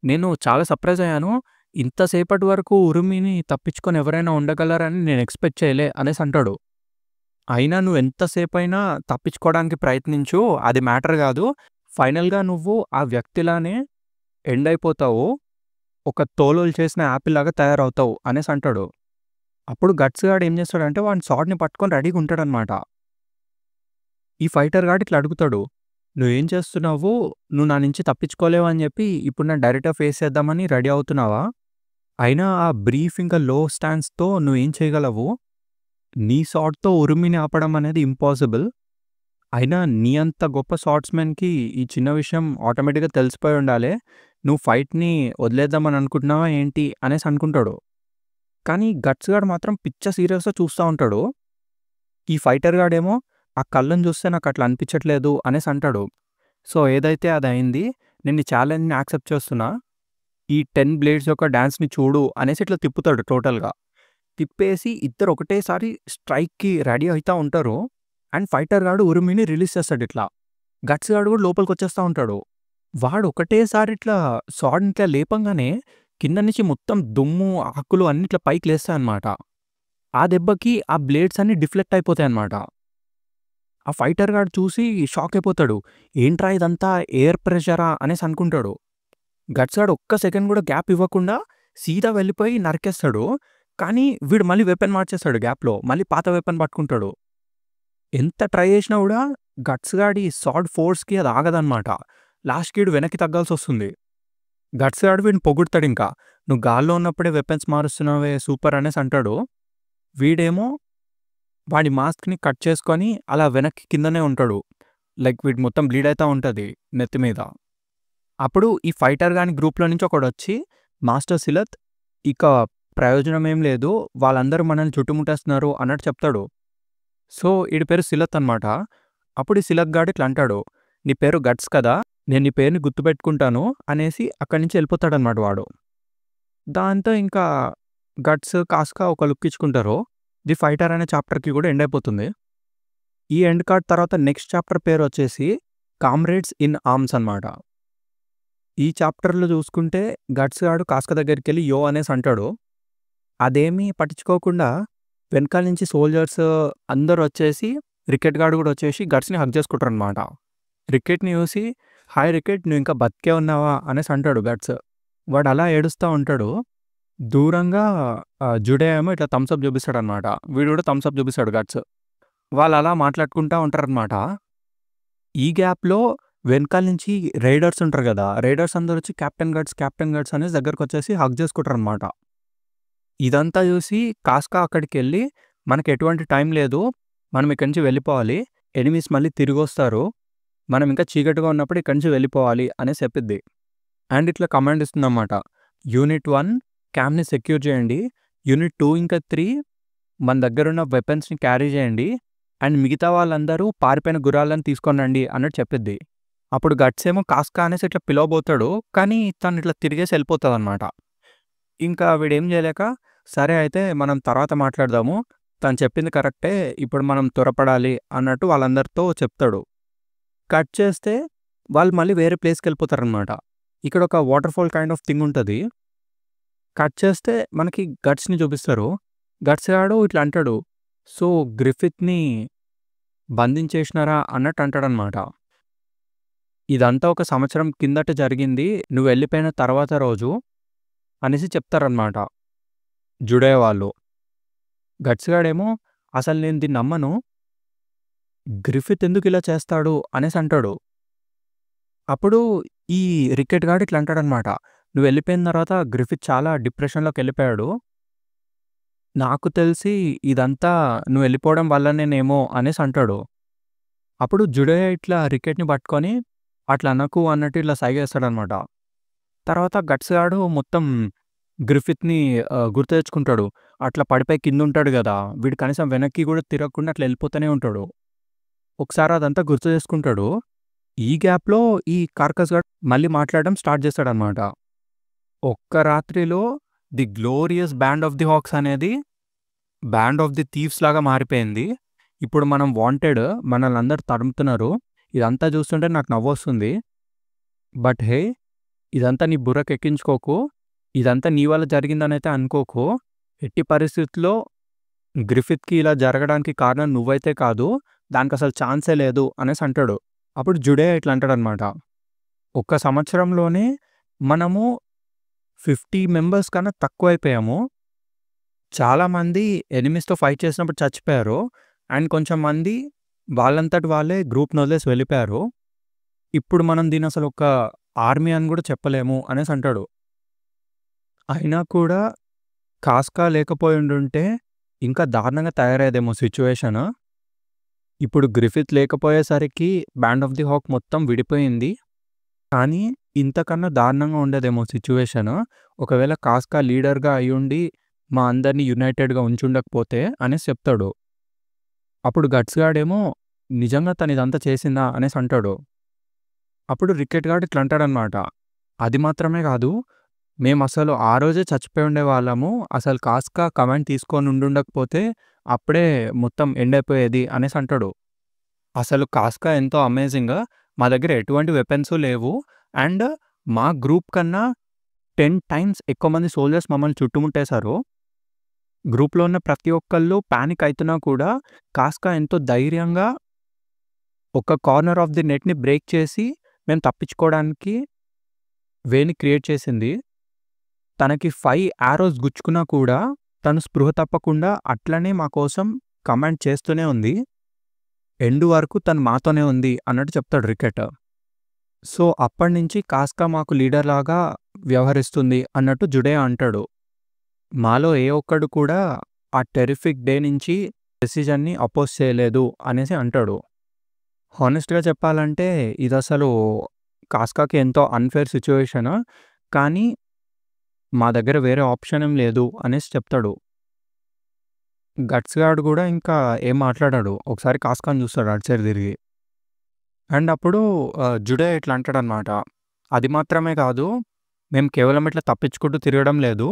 నేను చాలా సర్ప్రైజ్ అయ్యాను. ఇంత సేపటి వరకు ఉరుమిని తప్పించుకొని ఎవరైనా ఉండగలరని నేను ఎక్స్‌పెక్ట్ చేయలే అనేసి అంటాడు. అయినా నువ్వు ఎంత సేపైనా తప్పించుకోవడానికి ప్రయత్నించు. అది మ్యాటర్ కాదు. ఫైనల్‌గా నువ్వు ఆ వ్యక్తిలానే ఎండ్ అయిపోతావు. ఒక తోలులు చేసిన యాపిల్ లాగా తయారవుతావు అనేసి అంటాడు. అప్పుడు గట్స్ గాడు ఏం చేస్తాడంటే వాడి స్వార్డ్‌ని పట్టుకొని రెడీగా ఉంటాడనమాట. ఈ ఫైటర్ గాడు ఇట్లా అడుగుతాడు. "నువ్వేం చేస్తున్నావు? నువ్వు నా నుంచి తప్పించుకోలేవు అని చెప్పి ఇప్పుడు నన్ను డైరెక్ట్‌గా ఫేస్ చేద్దామని రెడీ అవుతున్నావా? అయినా ఆ బ్రీఫ్ ఇంకా లో స్టాన్స్‌తో నువ్వేం చేయగలవు? నీ స్వార్డ్‌తో ఉరుమిని ఆపడం అనేది ఇంపాసిబుల్. అయినా నీ అంత గొప్ప స్వార్డ్స్‌మెన్‌కి ఈ చిన్న విషయం ఆటోమేటిక్‌గా తెలిసిపోయి ఉండాలే. నువ్వు ఫైట్‌ని వదిలేద్దామని అనుకుంటున్నావా ఏంటి?" అనేసి అనుకుంటాడు. కానీ గట్స్ గాడు మాత్రం పిచ్చ సీరియస్‌గా చూస్తా ఉంటాడు. ఈ ఫైటర్ గాడేమో ఆ కళ్ళని చూస్తే నాకట్లా అనిపించట్లేదు అనేసి అంటాడు. సో, ఏదైతే అదయింది. నేను ఈ ఛాలెంజ్‌ని యాక్సెప్ట్ చేస్తున్నా. ఈ 10 బ్లేడ్స్ యొక్క డాన్స్‌ని చూడు అనేసి ఇట్లా తిప్పుతాడు టోటల్‌గా. తిప్పేసి ఇద్దరు ఒకటేసారి స్ట్రైక్‌కి రెడీ అయితా ఉంటారు. అండ్ ఫైటర్ గాడు ఉరుమిని రిలీజ్ చేస్తాడిట్లా. గట్స్ గాడు కూడా లోపలికొచ్చేస్తా ఉంటాడు. వాడు ఒకటేసారి ఇట్లా స్వార్డ్‌ని ఇట్లా లేపంగానే కింద నుంచి మొత్తం దుమ్ము, ఆకులు అన్నీ ఇట్లా పైకి లేస్తాయన్నమాట. ఆ దెబ్బకి ఆ బ్లేడ్స్ అన్నీ డిఫ్లెక్ట్ అయిపోతాయన్నమాట. ఆ ఫైటర్ గాడు చూసి షాక్ అయిపోతాడు. ఏంట్రా ఇదంతా ఎయిర్ ప్రెషరా అనేసి అనుకుంటాడు. గట్స్ గాడు ఒక్క సెకండ్ కూడా గ్యాప్ ఇవ్వకుండా సీదా వెళ్ళిపోయి నరికేస్తాడు. కానీ వీడు మళ్ళీ వెపన్ మార్చేస్తాడు గ్యాప్‌లో. మళ్ళీ పాత వెపన్ పట్టుకుంటాడు. ఎంత ట్రై చేసినా కూడా గట్స్ గాడి సార్డ్ ఫోర్స్‌కి అది ఆగదనమాట. లాస్ట్‌కి వీడు వెనక్కి తగ్గాల్సొస్తుంది. గట్స్ గాడు వీడిని పొగుడుతాడింకా. "నువ్వు గాల్లో ఉన్నప్పుడే వెపన్స్ మారుస్తున్నావే సూపర్" అనేసి అంటాడు. వీడేమో వాడి మాస్క్‌ని కట్ చేసుకొని అలా వెనక్కి కిందనే ఉంటాడు. లైక్ వీడు మొత్తం బ్లీడ్ అయితా ఉంటది నెత్తి మీద. అప్పుడు ఈ ఫైటర్ గాని గ్రూప్‌లో నుంచి ఒకడొచ్చి, "మాస్టర్ సిలత్, ఇక ప్రయోజనం ఏం లేదు. వాళ్ళందరూ మనల్ని చుట్టుముట్టేస్తున్నారు" అన్నట్టు చెప్తాడు. సో, ఈడి పేరు సిలత్ అనమాట. అప్పుడు ఈ సిలత్ గాడు ఇట్లా అంటాడు, "నీ పేరు గట్స్ కదా! నేను నీ పేరుని గుర్తుపెట్టుకుంటాను" అనేసి అక్కడి నుంచి వెళ్ళిపోతాడనమాట వాడు. దాంతో ఇంకా గట్స్, కాస్కా ఒక లుక్ ఇచ్చుకుంటారు. ది ఫైటర్ అనే చాప్టర్‌కి కూడా ఎండ్ అయిపోతుంది. ఈ ఎండ్ కార్డ్ తర్వాత నెక్స్ట్ చాప్టర్ పేరొచ్చేసి 'కామ్రేడ్స్ ఇన్ ఆర్మ్స్' అనమాట. ఈ చాప్టర్‌లో చూసుకుంటే గట్స్ గాడు కాస్కా దగ్గరికెళ్ళి యో అనేసి అంటాడు. అదేమీ పట్టించుకోకుండా వెనకాల నుంచి సోల్జర్స్ అందరూ వచ్చేసి, రికెట్ గాడు కూడా వచ్చేసి గట్స్‌ని హగ్ చేసుకుంటారనమాట. రికెట్‌ని చూసి, "హాయ్ రికెట్, నువ్వు ఇంకా బతికే ఉన్నావా" అనేసి అంటాడు గట్స్. వాడు అలా ఏడుస్తా ఉంటాడు. దూరంగా జుడే ఏమో ఇట్లా థమ్స్ అప్ చూపిస్తాడనమాట. వీడు కూడా థమ్స్ అప్ చూపిస్తాడు గట్స్. వాళ్ళు అలా మాట్లాడుకుంటా ఉంటారనమాట. ఈ గ్యాప్‌లో వెనకాల నుంచి రైడర్స్ ఉంటారు కదా! రైడర్స్ అందరూ వచ్చి కెప్టెన్ గట్స్ అనేసి దగ్గరకొచ్చేసి హగ్ చేసుకుంటారనమాట. ఇదంతా చూసి కాస్కా అక్కడికెళ్ళి, "మనకు ఎటువంటి టైం లేదు. మనం ఇక్కడి నుంచి వెళ్ళిపోవాలి. ఎనిమీస్ మళ్ళీ తిరిగొస్తారు. మనం ఇంకా చీకటిగా ఉన్నప్పుడు ఇక్కడి నుంచి వెళ్ళిపోవాలి" అనేసి చెప్పిద్ది. అండ్ ఇట్లా కమాండ్ ఇస్తుందన్నమాట. యూనిట్ 1 క్యాంప్‌ని సెక్యూర్ చేయండి. యూనిట్ 2 ఇంకా 3 మన దగ్గరున్న వెపన్స్‌ని క్యారీ చేయండి. అండ్ మిగతా వాళ్ళందరూ పారిపోయిన గుర్రాలను తీసుకొని రండి అన్నట్టు చెప్పిద్ది. అప్పుడు గట్స్ ఏమో కాస్కా అనేసి ఇట్లా పిలవబోతాడు. కానీ తను ఇట్లా తిరిగేసి వెళ్ళిపోతదనమాట. ఇంకా వీడేం చేయలేక, "సరే అయితే మనం తర్వాత మాట్లాడదాము. తను చెప్పింది కరెక్టే. ఇప్పుడు మనం త్వరపడాలి" అన్నట్టు వాళ్ళందరితో చెప్తాడు. కట్ చేస్తే వాళ్ళు మళ్ళీ వేరే ప్లేస్‌కెళ్ళిపోతారనమాట. ఇక్కడ ఒక వాటర్‌ఫాల్ కైండ్ ఆఫ్ థింగ్ ఉంటది. కట్ చేస్తే మనకి గట్స్‌ని చూపిస్తారు. గట్స్ గాడు ఇట్లా అంటాడు, "సో, గ్రిఫిత్‌ని బంధించేసినారా" అన్నట్టు అంటాడనమాట. "ఇదంతా ఒక సంవత్సరం కిందట జరిగింది. నువ్వెళ్ళిపోయిన తర్వాత రోజు" అనేసి చెప్తారనమాట జుడే వాళ్ళు. గట్స్ గాడేమో, "అసలు నేను దీన్ని నమ్మను. గ్రిఫిత్ ఎందుకు ఇలా చేస్తాడు" అనేసి అంటాడు. అప్పుడు ఈ రికెట్ గాడు ఇట్లా అంటాడనమాట, "నువ్వెళ్ళిపోయిన తర్వాత గ్రిఫిత్ చాలా డిప్రెషన్‌లోకెళ్ళిపోయాడు. నాకు తెలిసి ఇదంతా నువ్వెళ్ళిపోవడం వల్లనేనేమో" అనేసి అంటాడు. అప్పుడు జుడే ఇట్లా రికెట్‌ని పట్టుకొని, "అట్లా అనకు" అన్నట్టు ఇట్లా సైగ చేస్తాడనమాట. తర్వాత గట్స్ గాడు మొత్తం గ్రిఫిత్‌ని గుర్తు తెచ్చుకుంటాడు. అట్లా పడిపోయి కిందుంటాడు గదా! వీడు కనీసం వెనక్కి గూడా తిరగకుండా అట్లా వెళ్ళిపోతూనే ఉంటాడు. ఒకసారి అదంతా గుర్తు చేసుకుంటాడు. ఈ గ్యాప్‌లో ఈ కార్కస్ గాడు మళ్ళీ మాట్లాడడం స్టార్ట్ చేస్తాడనమాట. ఒక్క రాత్రిలో the glorious band of the hawks అనేది బ్యాండ్ ఆఫ్ ది థీవ్స్ లాగా మారిపోయింది. ఇప్పుడు మనం వాంటెడ్, మనల్నందరూ తరుముతున్నారు. ఇదంతా చూస్తుంటే నాకు నవ్వొస్తుంది. బట్ హే, ఇదంతా నీ బుర్రకెక్కించుకోకు. ఇదంతా నీ వల్ల జరిగిందనైతే అనుకోకు. ఎట్టి పరిస్థితుల్లో గ్రిఫిత్‌కి ఇలా జరగడానికి కారణం నువ్వైతే కాదు. దానికసలు ఛాన్సే లేదు అనేసి అంటాడు. అప్పుడు జుడే ఇట్లా అంటాడనమాట, "ఒక్క సంవత్సరంలోనే మనము 50 మెంబర్స్ కన్నా తక్కువైపోయాము. చాలామంది ఎనిమీస్‌తో ఫైట్ చేసినప్పుడు చచ్చిపోయారు. అండ్ కొంచెం మంది వాళ్ళంతట వాళ్ళే గ్రూప్‌ని వదిలేసి వెళ్ళిపోయారు. ఇప్పుడు మనం దీన్నసలు ఒక ఆర్మీ అని గూడా చెప్పలేము" అనేసి అంటాడు. అయినా కూడా కాస్కా లేకపోయుండుంటే ఇంకా దారుణంగా తయారయ్యేదేమో సిట్యుయేషను. ఇప్పుడు గ్రిఫిత్ లేకపోయేసరికి బ్యాండ్ ఆఫ్ ది హాక్ మొత్తం విడిపోయింది. కానీ ఇంతకన్నా దారుణంగా ఉండేదేమో సిట్యుయేషను. ఒకవేళ కాస్కా లీడర్‌గా అయ్యుండి మా అందరిని యునైటెడ్‌గా ఉంచుండకపోతే అనేసి చెప్తాడు. అప్పుడు గట్స్ గాడేమో, "నిజంగా తను ఇదంతా చేసిందా" అనేసి అంటాడు. అప్పుడు రికెట్ గాడు ఇట్లా అంటాడనమాట, "అది మాత్రమే కాదు. మేమసలు ఆ రోజే చచ్చిపోయి ఉండేవాళ్ళము. అసలు కాస్కా కమాండ్ తీసుకొని ఉండుండకపోతే అప్పుడే మొత్తం ఎండ్ అయిపోయేది" అనేసి అంటాడు. అసలు కాస్కా ఎంతో అమేజింగ్. మా దగ్గర ఎటువంటి వెపన్సు లేవు. అండ్ మా గ్రూప్ కన్నా 10 టైమ్స్ ఎక్కువ మంది సోల్జర్స్ మమ్మల్ని చుట్టుముట్టేశారు. గ్రూప్‌లో ఉన్న ప్రతి ఒక్కళ్ళు పానిక్ అయితున్నా కూడా కాస్కా ఎంతో ధైర్యంగా ఒక కార్నర్ ఆఫ్ ది నెట్‌ని బ్రేక్ చేసి మేము తప్పించుకోవడానికి వేని క్రియేట్ చేసింది. తనకి 5 యారోస్ గుచ్చుకున్నా కూడా తను స్పృహ తప్పకుండా అట్లనే మా కోసం కమాండ్ చేస్తూనే ఉంది. ఎండ్ వరకు తను మాతోనే ఉంది అన్నట్టు చెప్తాడు రికెట్. సో, అప్పటినుంచి కాస్కా మాకు లీడర్‌లాగా వ్యవహరిస్తుంది అన్నట్టు జుడే అంటాడు. మాలో ఏ ఒక్కడు కూడా ఆ టెర్రిఫిక్ డే నుంచి డెసిషన్‌ని అపోజ్ చేయలేదు అనేసి అంటాడు. హానెస్ట్‌గా చెప్పాలంటే ఇదసలు కాస్కాకి ఎంతో అన్‌ఫెయిర్ సిట్యుయేషన్. కానీ మా దగ్గర వేరే ఆప్షన్ ఏం లేదు అనేసి చెప్తాడు. గట్స్ గాడు గూడా ఇంకా ఏం మాట్లాడడు. ఒకసారి కాస్కాని చూస్తాడు అటు సైడ్ తిరిగి. అండ్ అప్పుడు జుడే ఇట్లా అంటాడనమాట. అది మాత్రమే కాదు, మేము కేవలం ఇట్లా తప్పించుకుంటూ తిరగడం లేదు.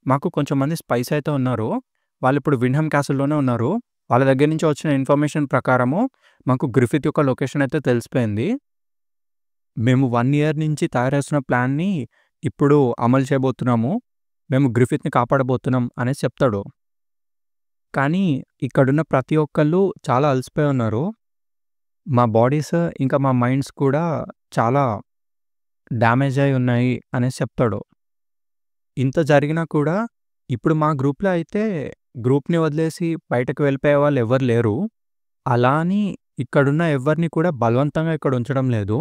మాకు కొంచెం మంది స్పైస్ అయితే ఉన్నారు. వాళ్ళిప్పుడు విండ్‌హమ్ క్యాసిల్‌లోనే ఉన్నారు. వాళ్ళ దగ్గర నుంచి వచ్చిన ఇన్ఫర్మేషన్ ప్రకారము మాకు గ్రిఫిత్ యొక్క లొకేషన్ అయితే తెలిసిపోయింది. మేము 1 ఇయర్ నుంచి తయారు చేస్తున్న ప్లాన్‌ని ఇప్పుడు అమలు చేయబోతున్నాము. మేము గ్రిఫిత్‌ని కాపాడబోతున్నాం అనేసి చెప్తాడు. కానీ ఇక్కడున్న ప్రతి ఒక్కళ్ళు చాలా అలసిపోయి ఉన్నారు. మా బాడీస్ ఇంకా మా మైండ్స్ కూడా చాలా డ్యామేజ్ అయి ఉన్నాయి అనేసి చెప్తాడు. ఇంత జరిగినా కూడా ఇప్పుడు మా గ్రూప్‌లో అయితే గ్రూప్‌ని వదిలేసి బయటకు వెళ్ళిపోయే వాళ్ళు ఎవ్వరు లేరు. అలా అని ఇక్కడున్న ఎవ్వరిని కూడా బలవంతంగా ఇక్కడ ఉంచడం లేదు.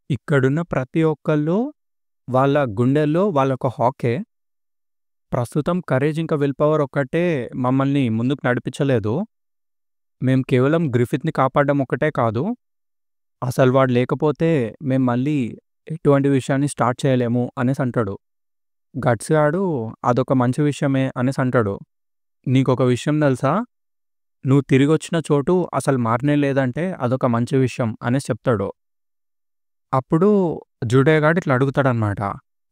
ఇక్కడున్న ప్రతి ఒక్కళ్ళు వాళ్ళ గుండెల్లో వాళ్ళొక హాకే. ప్రస్తుతం కరేజ్ ఇంకా విల్ పవర్ ఒక్కటే మమ్మల్ని ముందుకు నడిపించలేదు. మేము కేవలం గ్రిఫిత్‌ని కాపాడడం ఒక్కటే కాదు, అసలు వాడు లేకపోతే మేము మళ్ళీ ఎటువంటి విషయాన్ని స్టార్ట్ చేయలేము అనేసి అంటాడు. గట్స్ గాడు అదొక మంచి విషయమే అనేసి అంటాడు. నీకొక విషయం తెలుసా? నువ్వు తిరిగొచ్చిన చోటు అసలు మారనే లేదంటే అదొక మంచి విషయం అనేసి చెప్తాడు. అప్పుడు జుడే గాడు ఇట్లా అడుగుతాడనమాట.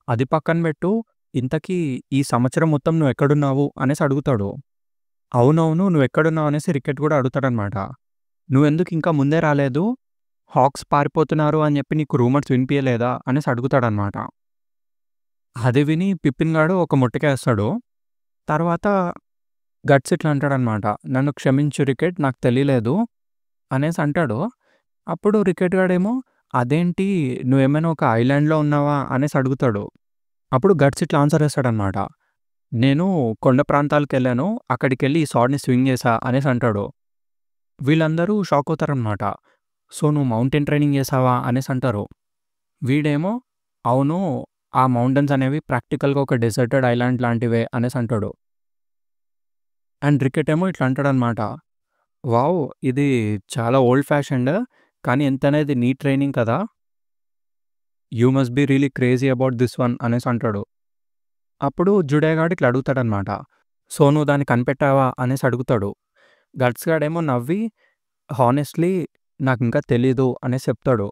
అది పక్కన పెట్టు, ఇంతకీ ఈ సంవత్సరం మొత్తం నువ్వెక్కడున్నావు అనేసి అడుగుతాడు. అవునవును, నువ్వెక్కడున్నావు అనేసి రికెట్ కూడా అడుగుతాడనమాట. నువ్వెందుకు ఇంకా ముందే రాలేదు? హాక్స్ పారిపోతున్నారు అని చెప్పి నీకు రూమర్స్ వినిపియలేదా అనేసి అడుగుతాడనమాట. అది విని పిప్పిన్ గాడు ఒక ముట్టకేస్తాడు. తర్వాత గట్స్ ఇట్లా అంటాడనమాట. నన్ను క్షమించు రికెట్, నాకు తెలియలేదు అనేసి అంటాడు. అప్పుడు రికెట్ గాడేమో అదేంటి, నువ్వేమైనా ఒక ఐలాండ్‌లో ఉన్నావా అనేసి అడుగుతాడు. అప్పుడు గట్స్ ఇట్లా ఆన్సర్ చేస్తాడనమాట. నేను కొండ ప్రాంతాలకెళ్ళాను, అక్కడికెళ్ళి ఈ స్వార్డ్‌ని స్వింగ్ చేశా అనేసి అంటాడు. వీళ్ళందరూ షాక్ అవుతారనమాట. సో నువ్వు మౌంటైన్ ట్రైనింగ్ చేశావా అనేసి అంటారు. వీడేమో అవును, ఆ మౌంటైన్స్ అనేవి ప్రాక్టికల్‌గా ఒక డెజర్టెడ్ ఐలాండ్ లాంటివే అనేసి అంటాడు. అండ్ రికెట్ ఏమో ఇట్లా అంటాడనమాట. వావ్! ఇది చాలా ఓల్డ్ ఫ్యాషన్డ్, కానీ ఎంతైనా ఇది నీ ట్రైనింగ్ కదా! You must be really crazy about this one అనేసి అంటాడు. అప్పుడు జుడే గాడు ఇట్లా అడుగుతాడనమాట. సో నువ్వు దాన్ని కనిపెట్టావా అనేసి అడుగుతాడు. గట్స్ గాడేమో నవ్వి హానెస్ట్‌లీ నాకింకా తెలీదు అనేసి చెప్తాడు.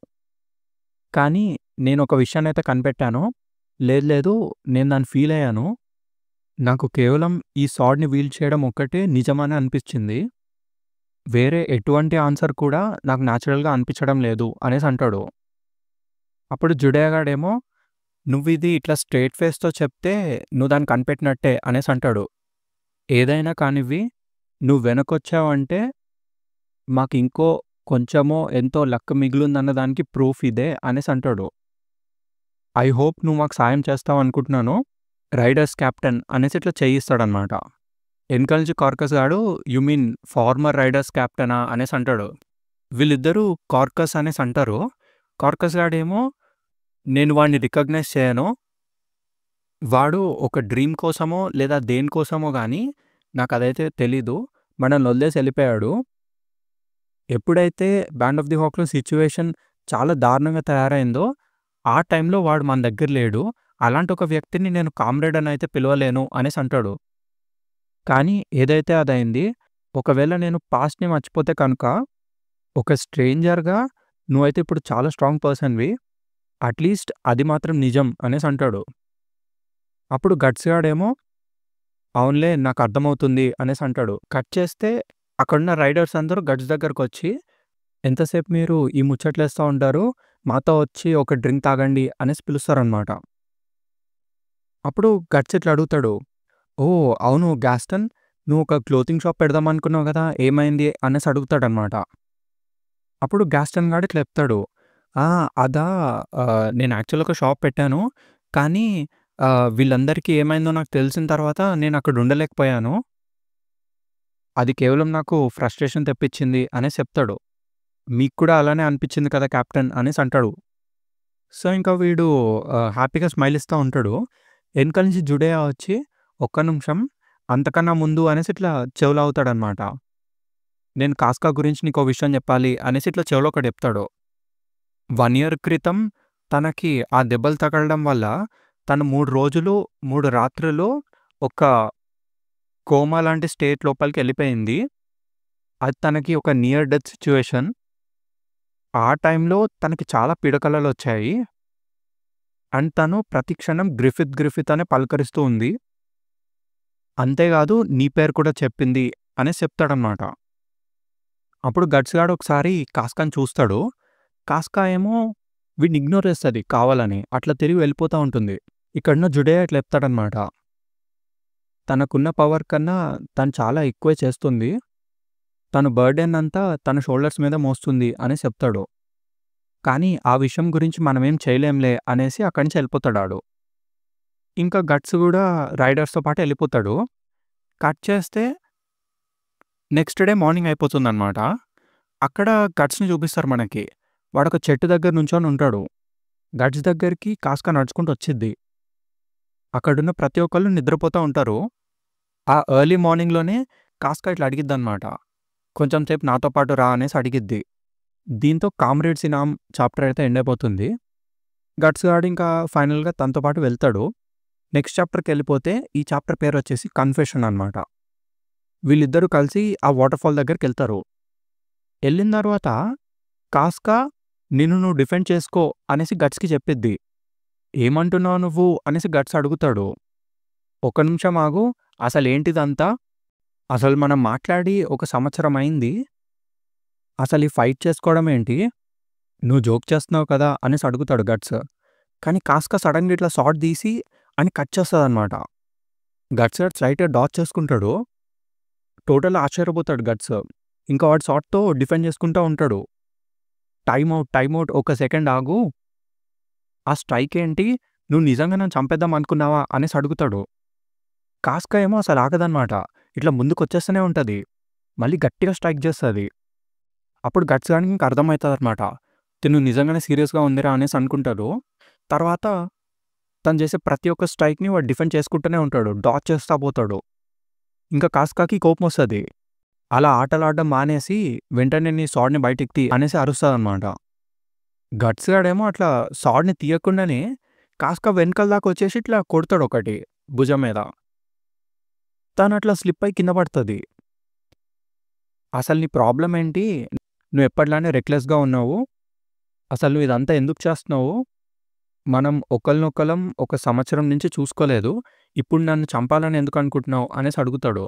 కానీ నేనొక విషయాన్నయితే కనిపెట్టాను. లేదు లేదు, నేను దాన్ని ఫీల్ అయ్యాను. నాకు కేవలం ఈ స్వార్డ్‌ని వీల్డ్ చేయడం ఒక్కటే నిజమని అనిపిచ్చింది. వేరే ఎటువంటి ఆన్సర్ కూడా నాకు న్యాచురల్‌గా అనిపించడం లేదు అనేసి అంటాడు. అప్పుడు జుడే గాడేమో నువ్విది ఇట్లా స్ట్రెయిట్ ఫేస్‌తో చెప్తే నువ్వు దాన్ని కనిపెట్టినట్టే అనేసి అంటాడు. ఏదైనా కానివ్వి, నువ్వు వెనకొచ్చావంటే మాకింకో కొంచెమో ఎంతో లక్ మిగిలుందన్న దానికి ప్రూఫ్ ఇదే అనేసి అంటాడు. ఐ హోప్ నువ్వు మాకు సాయం చేస్తావనుకుంటున్నాను. రైడర్స్ కెప్టెన్ అనేసి ఇట్లా చేయిస్తాడనమాట. ఎనకాల నుంచి కార్కస్ గాడు యూ మీన్ ఫార్మర్ రైడర్స్ కెప్టెనా అనేసి అంటాడు. వీళ్ళిద్దరూ కార్కస్ అనేసి అంటారు. కార్కస్ గాడేమో నేను వాడిని రికగ్నైజ్ చేయను. వాడు ఒక డ్రీమ్ కోసమో లేదా దేనికోసమో గానీ నాకదైతే తెలీదు. మనల్ని వదిలేసి ఎళ్ళిపోయాడు. ఎప్పుడైతే బ్యాండ్ ఆఫ్ ది హాక్‌లో సిట్యుయేషన్ చాలా దారుణంగా తయారైందో, ఆ టైంలో వాడు మన దగ్గర లేడు. అలాంటి ఒక వ్యక్తిని నేను కామ్రేడ్ అని అయితే పిలవలేను అనేసి అంటాడు. కానీ ఏదైతే అదయింది. ఒకవేళ నేను పాస్ట్‌ని మర్చిపోతే కనుక, ఒక స్ట్రేంజర్‌గా నువ్వైతే ఇప్పుడు చాలా స్ట్రాంగ్ పర్సన్‌వి. అట్‌లీస్ట్ అది మాత్రం నిజం అనేసి అంటాడు. అప్పుడు గట్స్ గాడేమో అవునులే నాకర్థమవుతుంది అనేసి అంటాడు. కట్ చేస్తే అక్కడున్న రైడర్స్ అందరూ గట్స్ దగ్గరకొచ్చి ఎంతసేపు మీరు ఈ ముచ్చట్లేస్తా ఉంటారు, మాతో వచ్చి ఒక డ్రింక్ తాగండి అనేసి పిలుస్తారనమాట. అప్పుడు గట్స్ ఇట్లా అడుగుతాడు. ఓహ్! అవును గాస్టన్, నువ్వు ఒక క్లోతింగ్ షాప్ పెడదామనుకున్నావు గదా! ఏమైంది అనేసి అడుగుతాడనమాట. అప్పుడు గాస్టన్ గాడు ఇట్లా చెప్తాడు. ఆ! అదా, నేను యాక్చువల్‌గా ఒక షాప్ పెట్టాను. కానీ వీళ్ళందరికీ ఏమైందో నాకు తెలిసిన తర్వాత నేనక్కడ ఉండలేకపోయాను. అది కేవలం నాకు ఫ్రస్ట్రేషన్ తెప్పించింది అనేసి చెప్తాడు. మీకు కూడా అలానే అనిపించింది కదా కెప్టెన్ అనేసి అంటాడు. సో, ఇంకా వీడు హ్యాపీగా స్మైల్ ఇస్తా ఉంటాడు. ఎనకాల నుంచి జుడేయా వచ్చి, "ఒక్క నిమిషం, అంతకన్నా ముందు అనేసి ఇట్లా చెవులో అవుతాడనమాట. నేను కాస్కా గురించి నీకో విషయం చెప్పాలి అనేసి ఇట్లా చెవులో ఒకటి చెప్తాడు. 1 ఇయర్ క్రితం తనకి ఆ దెబ్బలు తగలడం వల్ల తను 3 రోజులు, 3 రాత్రులు ఒక కోమా లాంటి స్టేట్ లోపలికి వెళ్ళిపోయింది. అది తనకి ఒక నియర్ డెత్ సిట్యుయేషన్. ఆ టైంలో తనకి చాలా పీడకలలొచ్చాయి. అండ్ తను ప్రతి క్షణం గ్రిఫిత్, గ్రిఫిత్ అనే పలకరిస్తూ ఉంది. అంతేగాదు నీ పేరు కూడా చెప్పింది అనేసి చెప్తాడనమాట. అప్పుడు గట్స్ గాడు ఒకసారి కాస్కాని చూస్తాడు. కాస్కా ఏమో వీడిని ఇగ్నోర్ చేస్తది కావాలని. అట్లా తిరిగి వెళ్ళిపోతా ఉంటుంది. ఇక్కడున్న జుడేయా ఇట్లా చెప్తాడనమాట. తనకున్న పవర్ కన్నా తను చాలా ఎక్కువే చేస్తుంది. తను బర్డెనంతా తన షోల్డర్స్ మీద మోస్తుంది అనేసి చెప్తాడు. కానీ ఆ విషయం గురించి మనమేం చేయలేంలే అనేసి అక్కడి నుంచి వెళ్ళిపోతాడాడు. ఇంకా గట్స్ గూడా రైడర్స్‌తో పాటు వెళ్ళిపోతాడు. కట్ చేస్తే నెక్స్ట్ డే మార్నింగ్ అయిపోతుందనమాట. అక్కడ గట్స్‌ని చూపిస్తారు మనకి. వాడొక చెట్టు దగ్గర నుంచొని ఉంటాడు. గట్స్ దగ్గరికి కాస్కా నడుచుకుంటూ వచ్చిద్ది. అక్కడున్న ప్రతి ఒక్కళ్ళు నిద్రపోతా ఉంటారు. ఆ ఎర్లీ మార్నింగ్‌లోనే కాస్కా ఇట్లా అడిగిద్దనమాట. కొంచెం సేపు నాతో పాటు రా అనేసి అడిగిద్ది. దీంతో కామ్రేడ్స్ ఇనామ్ చాప్టర్ అయితే ఎండ్ అయిపోతుంది. గట్స్ గాడు ఇంకా ఫైనల్‌గా తనతో పాటు వెళ్తాడు. నెక్స్ట్ చాప్టర్‌కెళ్ళిపోతే ఈ చాప్టర్ పేరు వచ్చేసి కన్ఫెషన్ అనమాట. వీళ్ళిద్దరూ కలిసి ఆ వాటర్‌ఫాల్ దగ్గరికెళ్తారు. ఎళ్ళిన తర్వాత కాస్కా నిన్ను నువ్వు డిఫెండ్ చేసుకో అనేసి గట్స్‌కి చెప్పిద్ది. ఏమంటున్నావు నువ్వు అనేసి గట్స్ అడుగుతాడు. ఒక్క నిమిషం ఆగు, అసలేంటిదంతా? అసలు మనం మాట్లాడి ఒక సంవత్సరం అయింది. అసలు ఈ ఫైట్ చేసుకోవడం ఏంటి? నువ్వు జోక్ చేస్తున్నావు కదా అనేసి అడుగుతాడు గట్స్. కానీ కాస్కా సడన్‌గా ఇట్లా షార్ట్ తీసి అని కట్ చేస్తదనమాట. గట్స్ గాడు స్ట్రైట్‌గా డాచ్ చేసుకుంటాడు. టోటల్‌గా ఆశ్చర్యపోతాడు గట్స్. ఇంకా వాడు షాట్‌తో డిఫెండ్ చేసుకుంటా ఉంటాడు. టైమ్ ఔట్ ఒక సెకండ్ ఆగు. ఆ స్ట్రైక్ ఏంటి? నువ్వు నిజంగా నన్ను చంపేద్దాం అనుకున్నావా అనేసి అడుగుతాడు. కాస్కా ఏమో అసలు ఆగదనమాట. ఇట్లా ముందుకొచ్చేస్తూనే ఉంటది. మళ్ళీ గట్టిగా స్ట్రైక్ చేస్తది. అప్పుడు గట్స్ గానికి ఇంక అర్థమవుతదనమాట. తిను నిజంగానే సీరియస్‌గా ఉందిరా అనేసి అనుకుంటాడు. తర్వాత తను చేసే ప్రతి ఒక్క స్ట్రైక్‌ని వాడు డిఫెండ్ చేసుకుంటూనే ఉంటాడు. డాచ్ చేస్తా పోతాడు. ఇంకా కాస్కాకి కోపమొస్తది. అలా ఆటలాడడం మానేసి వెంటనే నీ స్వార్డ్‌ని బయటికి తీ అనేసి అరుస్తదనమాట. గట్స్ గాడేమో అట్లా స్వార్డ్‌ని తీయకుండానే కాస్కా వెనకాల దాకా వచ్చేసి ఇట్లా కొడతాడొకటి భుజం మీద. తనట్లా స్లిప్ అయి కింద పడతది. అసలు నీ ప్రాబ్లమ్ ఏంటి? నువ్వు ఎప్పటిలానే రెక్లెస్‌గా ఉన్నావు. అసలు నువ్వు ఇదంతా ఎందుకు చేస్తున్నావు? మనం ఒకళ్ళనొకళ్ళం ఒక సంవత్సరం నుంచి చూసుకోలేదు. ఇప్పుడు నన్ను చంపాలని ఎందుకు అనుకుంటున్నావు అనేసి అడుగుతాడు.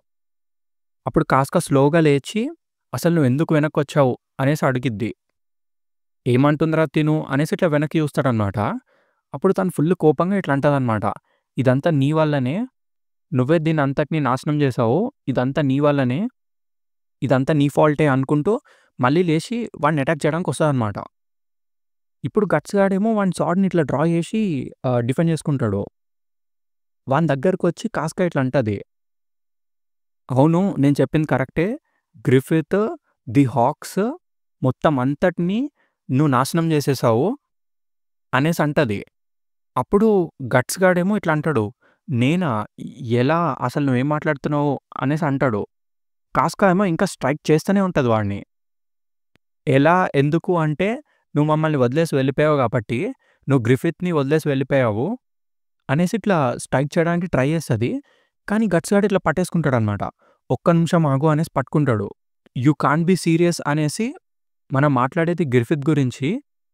అప్పుడు కాస్కా స్లోగా లేచి అసలు నువ్వెందుకు వెనక్కొచ్చావు అనేసి అడిగిద్ది. ఏమంటుందిరా తిను అనేసి ఇట్లా వెనక్కి చూస్తాడనమాట. అప్పుడు తను ఫుల్ కోపంగా ఇట్లా అంటదనమాట. ఇదంతా నీ వల్లనే. నువ్వే దీన్నంతటిని నాశనం చేశావు. ఇదంతా నీ వల్లనే. ఇదంతా నీ ఫాల్టే అనుకుంటూ మళ్ళీ లేచి వాడిని అటాక్ చేయడానికి వస్తదనమాట. ఇప్పుడు గట్స్ గాడేమో వాని స్వార్డ్‌ని ఇట్లా డ్రా చేసి డిఫెండ్ చేసుకుంటాడు. వాని దగ్గరకొచ్చి కాస్కా ఇట్లా అంటది. అవును, నేను చెప్పింది కరెక్టే. గ్రిఫిత్, ది హాక్స్ మొత్తం అంతటిని నువ్వు నాశనం చేసేశావు అనేసి అంటది. అప్పుడు గట్స్ గాడేమో ఇట్లా అంటాడు. నేనా? ఎలా? అసలు నువ్వేం మాట్లాడుతున్నావు అనేసి అంటాడు. కాస్కా ఏమో ఇంకా స్ట్రైక్ చేస్తూనే ఉంటది వాడిని. ఎలా? ఎందుకు అంటే నువ్వు మమ్మల్ని వదిలేసి వెళ్ళిపోయావు కాబట్టి, నువ్వు గ్రిఫిత్‌ని వదిలేసి వెళ్ళిపోయావు అనేసి ఇట్లా స్ట్రైక్ చేయడానికి ట్రై చేస్తది. కానీ గట్స్ గాడు ఇట్లా పట్టేసుకుంటాడనమాట. ఒక్క నిమిషం ఆగు అనేసి పట్టుకుంటాడు. యూ కాంట్ బీ సీరియస్ అనేసి మనం మాట్లాడేది గ్రిఫిత్ గురించి.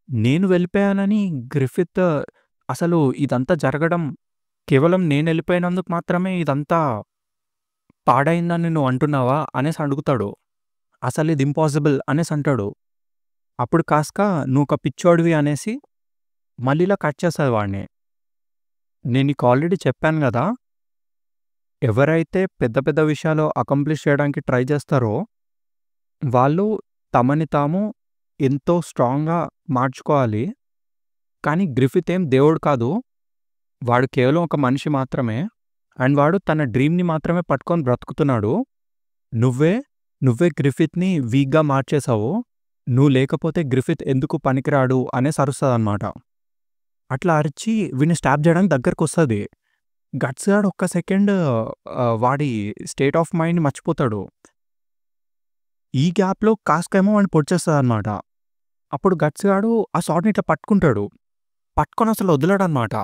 నేను వెళ్ళిపోయానని గ్రిఫిత్ అసలు ఇదంతా జరగడం కేవలం నేనెళ్ళిపోయినందుకు మాత్రమే ఇదంతా పాడైందని నువ్వు అంటున్నావా అనేసి అడుగుతాడు. అసలిది ఇంపాసిబుల్ అనేసి అంటాడు. అప్పుడు కాస్కా నువ్వొక పిచ్చోడివి అనేసి మళ్ళీ ఇలా కట్ చేస్తది వాడిని. నేను నీకు ఆల్రెడీ చెప్పాను గదా! ఎవరైతే పెద్ద పెద్ద విషయాలు అకంప్లిష్ చేయడానికి ట్రై చేస్తారో, వాళ్ళు తమని తాము ఎంతో స్ట్రాంగ్‌గా మార్చుకోవాలి. కానీ గ్రిఫిత్ ఏం దేవుడు కాదు. వాడు కేవలం ఒక మనిషి మాత్రమే. అండ్ వాడు తన డ్రీమ్‌ని మాత్రమే పట్టుకొని బ్రతుకుతున్నాడు. నువ్వే గ్రిఫిత్‌ని వీక్‌గా మార్చేశావు. నువ్వు లేకపోతే గ్రిఫిత్ ఎందుకు పనికిరాడు అనేసి అరుస్తదనమాట. అట్లా అరిచి వీడిని స్టాబ్ చేయడానికి దగ్గరకొస్తది. గట్స్ గాడు ఒక్క సెకండ్ వాడి స్టేట్ ఆఫ్ మైండ్ మర్చిపోతాడు. ఈ గ్యాప్‌లో కాస్కా ఏమో వాడిని పొడిచేస్తదనమాట. అప్పుడు గట్స్ గాడు ఆ స్వార్డ్‌ని ఇట్లా పట్టుకుంటాడు. పట్టుకొని అసలు వదలడనమాట.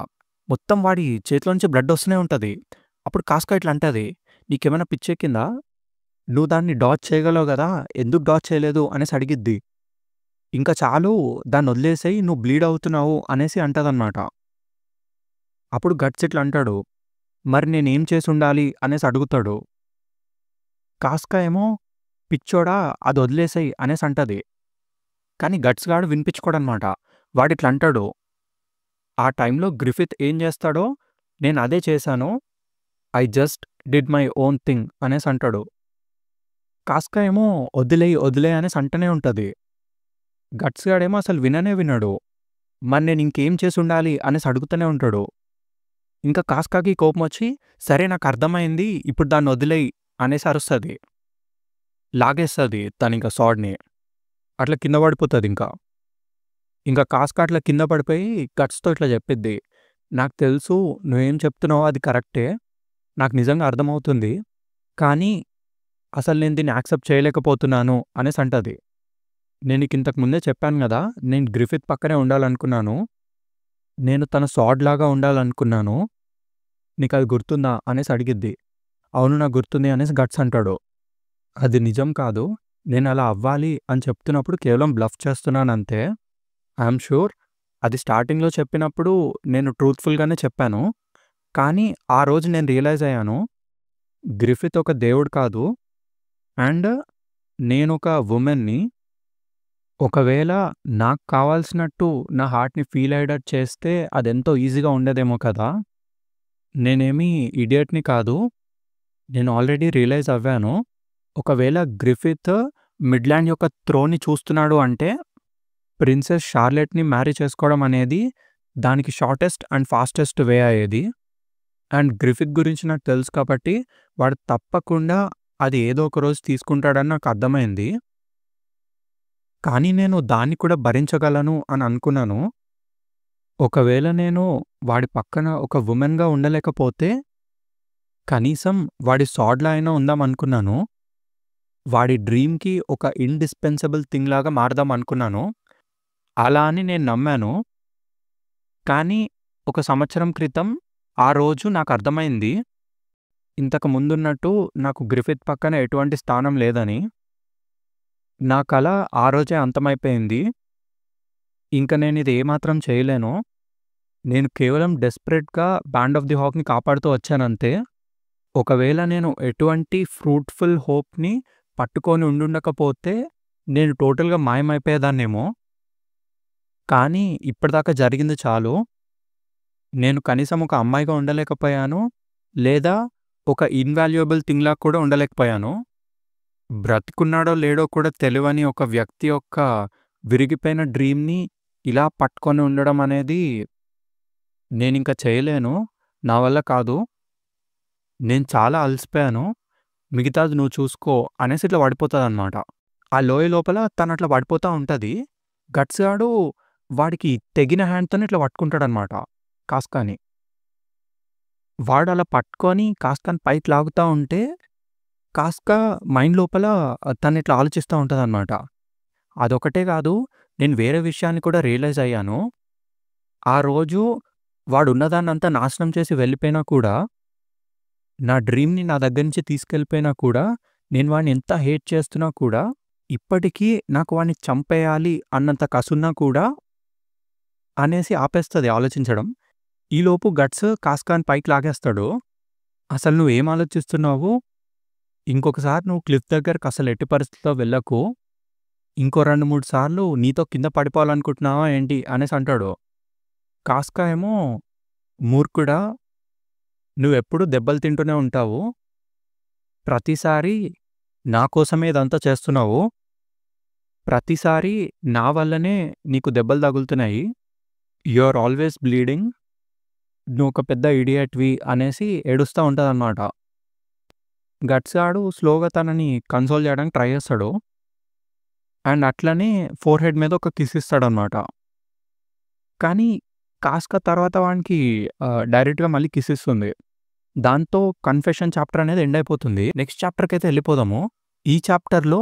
మొత్తం వాడి చేతిలో నుంచి బ్లడ్ వస్తూనే ఉంటది. అప్పుడు కాస్కా ఇట్లా అంటది, "నీకేమైనా పిచ్చెక్కిందా? నువ్వు దాన్ని డాడ్జ్ చేయగలవు గదా! ఎందుకు డాడ్జ్ చేయలేదు?" అనేసి అడిగిద్ది. "ఇంక చాలు దాన్నొదిలేసేయి నువ్వు బ్లీడ్ అవుతున్నావు" అనేసి అంటదనమాట. అప్పుడు గట్స్ ఇట్లా అంటాడు, "మరి నేనేం చేసుండాలి?" అనేసి అడుగుతాడు. కాస్కా ఏమో, "పిచ్చోడా అదొదిలేసేయి" అనేసి అంటది. కానీ గట్స్ గాడు వినిపించుకోడనమాట. వాడిట్లా అంటాడు, "ఆ టైంలో గ్రిఫిత్ ఏం చేస్తాడో నేనదే చేశాను. I just did my own thing" అనేసి అంటాడు. కాస్కా ఏమో "వదిలేయ్, వదిలేయ్" అనేసి అంటనే ఉంటది. గట్స్ గాడేమో అసలు విననే వినడు. మరి నేనింకేం చేసుండాలి అనేసి అడుగుతూనే ఉంటాడు. ఇంకా కాస్కాకి కోపమొచ్చి, "సరే నాకర్థమైంది. ఇప్పుడు దాన్నొదిలేయ్" అనేసి అరుస్తది. లాగేస్తది తనింక స్వార్డ్‌ని. అట్లా కింద పడిపోతదింక. ఇంక కాస్కా అట్లా కింద పడిపోయి గట్స్‌తో ఇట్లా చెప్పిద్ది, "నాకు తెలుసు నువ్వేం చెప్తున్నావో అది కరెక్టే. నాకు నిజంగా అర్థమవుతుంది. కానీ అసలు నేను దీన్ని యాక్సెప్ట్ చేయలేకపోతున్నాను" అనేసి అంటది. "నేను నీకింతకు ముందే చెప్పాను గదా! నేను గ్రిఫిత్ పక్కనే ఉండాలనుకున్నాను. నేను తన స్వార్డ్ లాగా ఉండాలనుకున్నాను. నీకది గుర్తుందా?" అనేసి అడిగిద్ది. "అవును నాకు గుర్తుంది" అనేసి గట్స్ అంటాడు. "అది నిజం కాదు. నేనలా అవ్వాలి అని చెప్తున్నప్పుడు కేవలం బ్లఫ్ చేస్తున్నానంతే. ఐయామ్ ష్యూర్ అది స్టార్టింగ్‌లో చెప్పినప్పుడు నేను ట్రూత్‌ఫుల్‌గానే చెప్పాను. కానీ ఆ రోజు నేను రియలైజ్ అయ్యాను. గ్రిఫిత్ ఒక దేవుడు కాదు. అండ్ నేనొక వుమెన్‌ని. ఒకవేళ నాకు కావాల్సినట్టు నా హార్ట్‌ని ఫీల్ అయ్యేటట్టు చేస్తే అదెంతో ఈజీగా ఉండేదేమో కదా! నేనేమి ఇడియట్‌ని కాదు. నేను ఆల్రెడీ రియలైజ్ అవ్వాను. ఒకవేళ గ్రిఫిత్ మిడ్‌ల్యాండ్ యొక్క థ్రోన్‌ని చూస్తున్నాడు అంటే ప్రిన్సెస్ షార్లెట్‌ని మ్యారీ చేసుకోవడం అనేది దానికి షార్టెస్ట్ అండ్ ఫాస్టెస్ట్ వే అయ్యేది. అండ్ గ్రిఫిత్ గురించి నాకు తెలుసు కాబట్టి వాడు తప్పకుండా అది ఏదో ఒక రోజు తీసుకుంటాడని నాకు అర్థమైంది. కానీ నేను దాన్ని కూడా భరించగలను అని అనుకున్నాను. ఒకవేళ నేను వాడి పక్కన ఒక వుమెన్‌గా ఉండలేకపోతే కనీసం వాడి స్వార్డ్‌లా అయినా ఉందామనుకున్నాను. వాడి డ్రీమ్‌కి ఒక ఇండిస్పెన్సబుల్ థింగ్ లాగా మారదాం అనుకున్నాను. అలా అని నేను నమ్మాను. కానీ ఒక సంవత్సరం క్రితం ఆ రోజు నాకర్థమైంది. ఇంతకు ముందున్నట్టు నాకు గ్రిఫిత్ పక్కన ఎటువంటి స్థానం లేదని. నా కల ఆ రోజే అంతమైపోయింది. ఇంక నేనిది ఏమాత్రం చేయలేను. నేను కేవలం డెస్పరేట్‌గా బ్యాండ్ ఆఫ్ ది హాక్‌ని కాపాడుతూ వచ్చానంతే. ఒకవేళ నేను ఎటువంటి ఫ్రూట్‌ఫుల్ హోప్‌ని పట్టుకొని ఉండుండకపోతే నేను టోటల్‌గా మాయమైపోయేదాన్నేమో. కానీ ఇప్పటిదాకా జరిగింది చాలు. నేను కనీసం ఒక అమ్మాయిగా ఉండలేకపోయాను. లేదా ఒక ఇన్‌వాల్యుయబుల్ థింగ్‌లాగా కూడా ఉండలేకపోయాను. బ్రతికున్నాడో లేడో కూడా తెలవని ఒక వ్యక్తి యొక్క విరిగిపోయిన డ్రీమ్‌ని ఇలా పట్టుకొని ఉండడం అనేది నేనింక చేయలేను. నా వల్ల కాదు. నేను చాలా అలసిపోయాను. మిగతాది నువ్వు చూసుకో అనేసి ఇట్లా పడిపోతదనమాట. ఆ లోయ లోపల తనట్లా పడిపోతా ఉంటది. గట్స్ గాడు వాడికి తెగిన హ్యాండ్‌తోని ఇట్లా పట్టుకుంటాడనమాట కాస్కాని. వాడలా పట్టుకొని కాస్కాని పైకి లాగుతా ఉంటే కాస్కా మైండ్ లోపల తనిట్లా ఆలోచిస్తా ఉంటదనమాట. అదొకటే గాదు, నేను వేరే విషయాన్ని కూడా రియలైజ్ అయ్యాను. ఆ రోజు వాడున్నదాన్నంతా నాశనం చేసి వెళ్ళిపోయినా కూడా, నా డ్రీమ్‌ని నా దగ్గర నుంచి తీసుకెళ్ళిపోయినా కూడా, నేను వాడిని ఎంత హేట్ చేస్తున్నా కూడా, ఇప్పటికీ నాకు వాడిని చంపేయాలి అన్నంత కసున్నా కూడా అనేసి ఆపేస్తది ఆలోచించడం. ఈలోపు గట్స్ కాస్కాని పైకి లాగేస్తాడు. "అసలు నువ్వేం ఆలోచిస్తున్నావు? ఇంకొకసారి నువ్వు క్లిఫ్ దగ్గరకి అసలు ఎట్టి పరిస్థితిలో వెళ్ళకు. ఇంకో 2, 3 సార్లు నీతో కింద పడిపోవాలనుకుంటున్నావా ఏంటి?" అనేసి అంటాడు. కాస్కా ఏమో, "మూర్ఖుడా! నువ్వెప్పుడూ దెబ్బలు తింటూనే ఉంటావు. ప్రతిసారి నా కోసమే ఇదంతా చేస్తున్నావు. ప్రతిసారి నా వల్లనే నీకు దెబ్బలు తగులుతున్నాయి. You are always bleeding. నువ్వొక పెద్ద ఇడియట్‌వి" అనేసి ఏడుస్తా ఉంటదనమాట. గట్స్ గాడు స్లోగా తనని కన్సోల్ చేయడానికి ట్రై చేస్తాడు. అండ్ అట్లనే ఫోర్‌హెడ్ మీద ఒక కిస్ ఇస్తాడనమాట. కానీ కాస్కా తర్వాత వానికి డైరెక్ట్‌గా మళ్ళీ కిస్ ఇస్తుంది. దాంతో కన్ఫెషన్ చాప్టర్ అనేది ఎండ్ అయిపోతుంది. నెక్స్ట్ చాప్టర్‌కైతే ఎళ్ళిపోదాము. ఈ చాప్టర్‌లో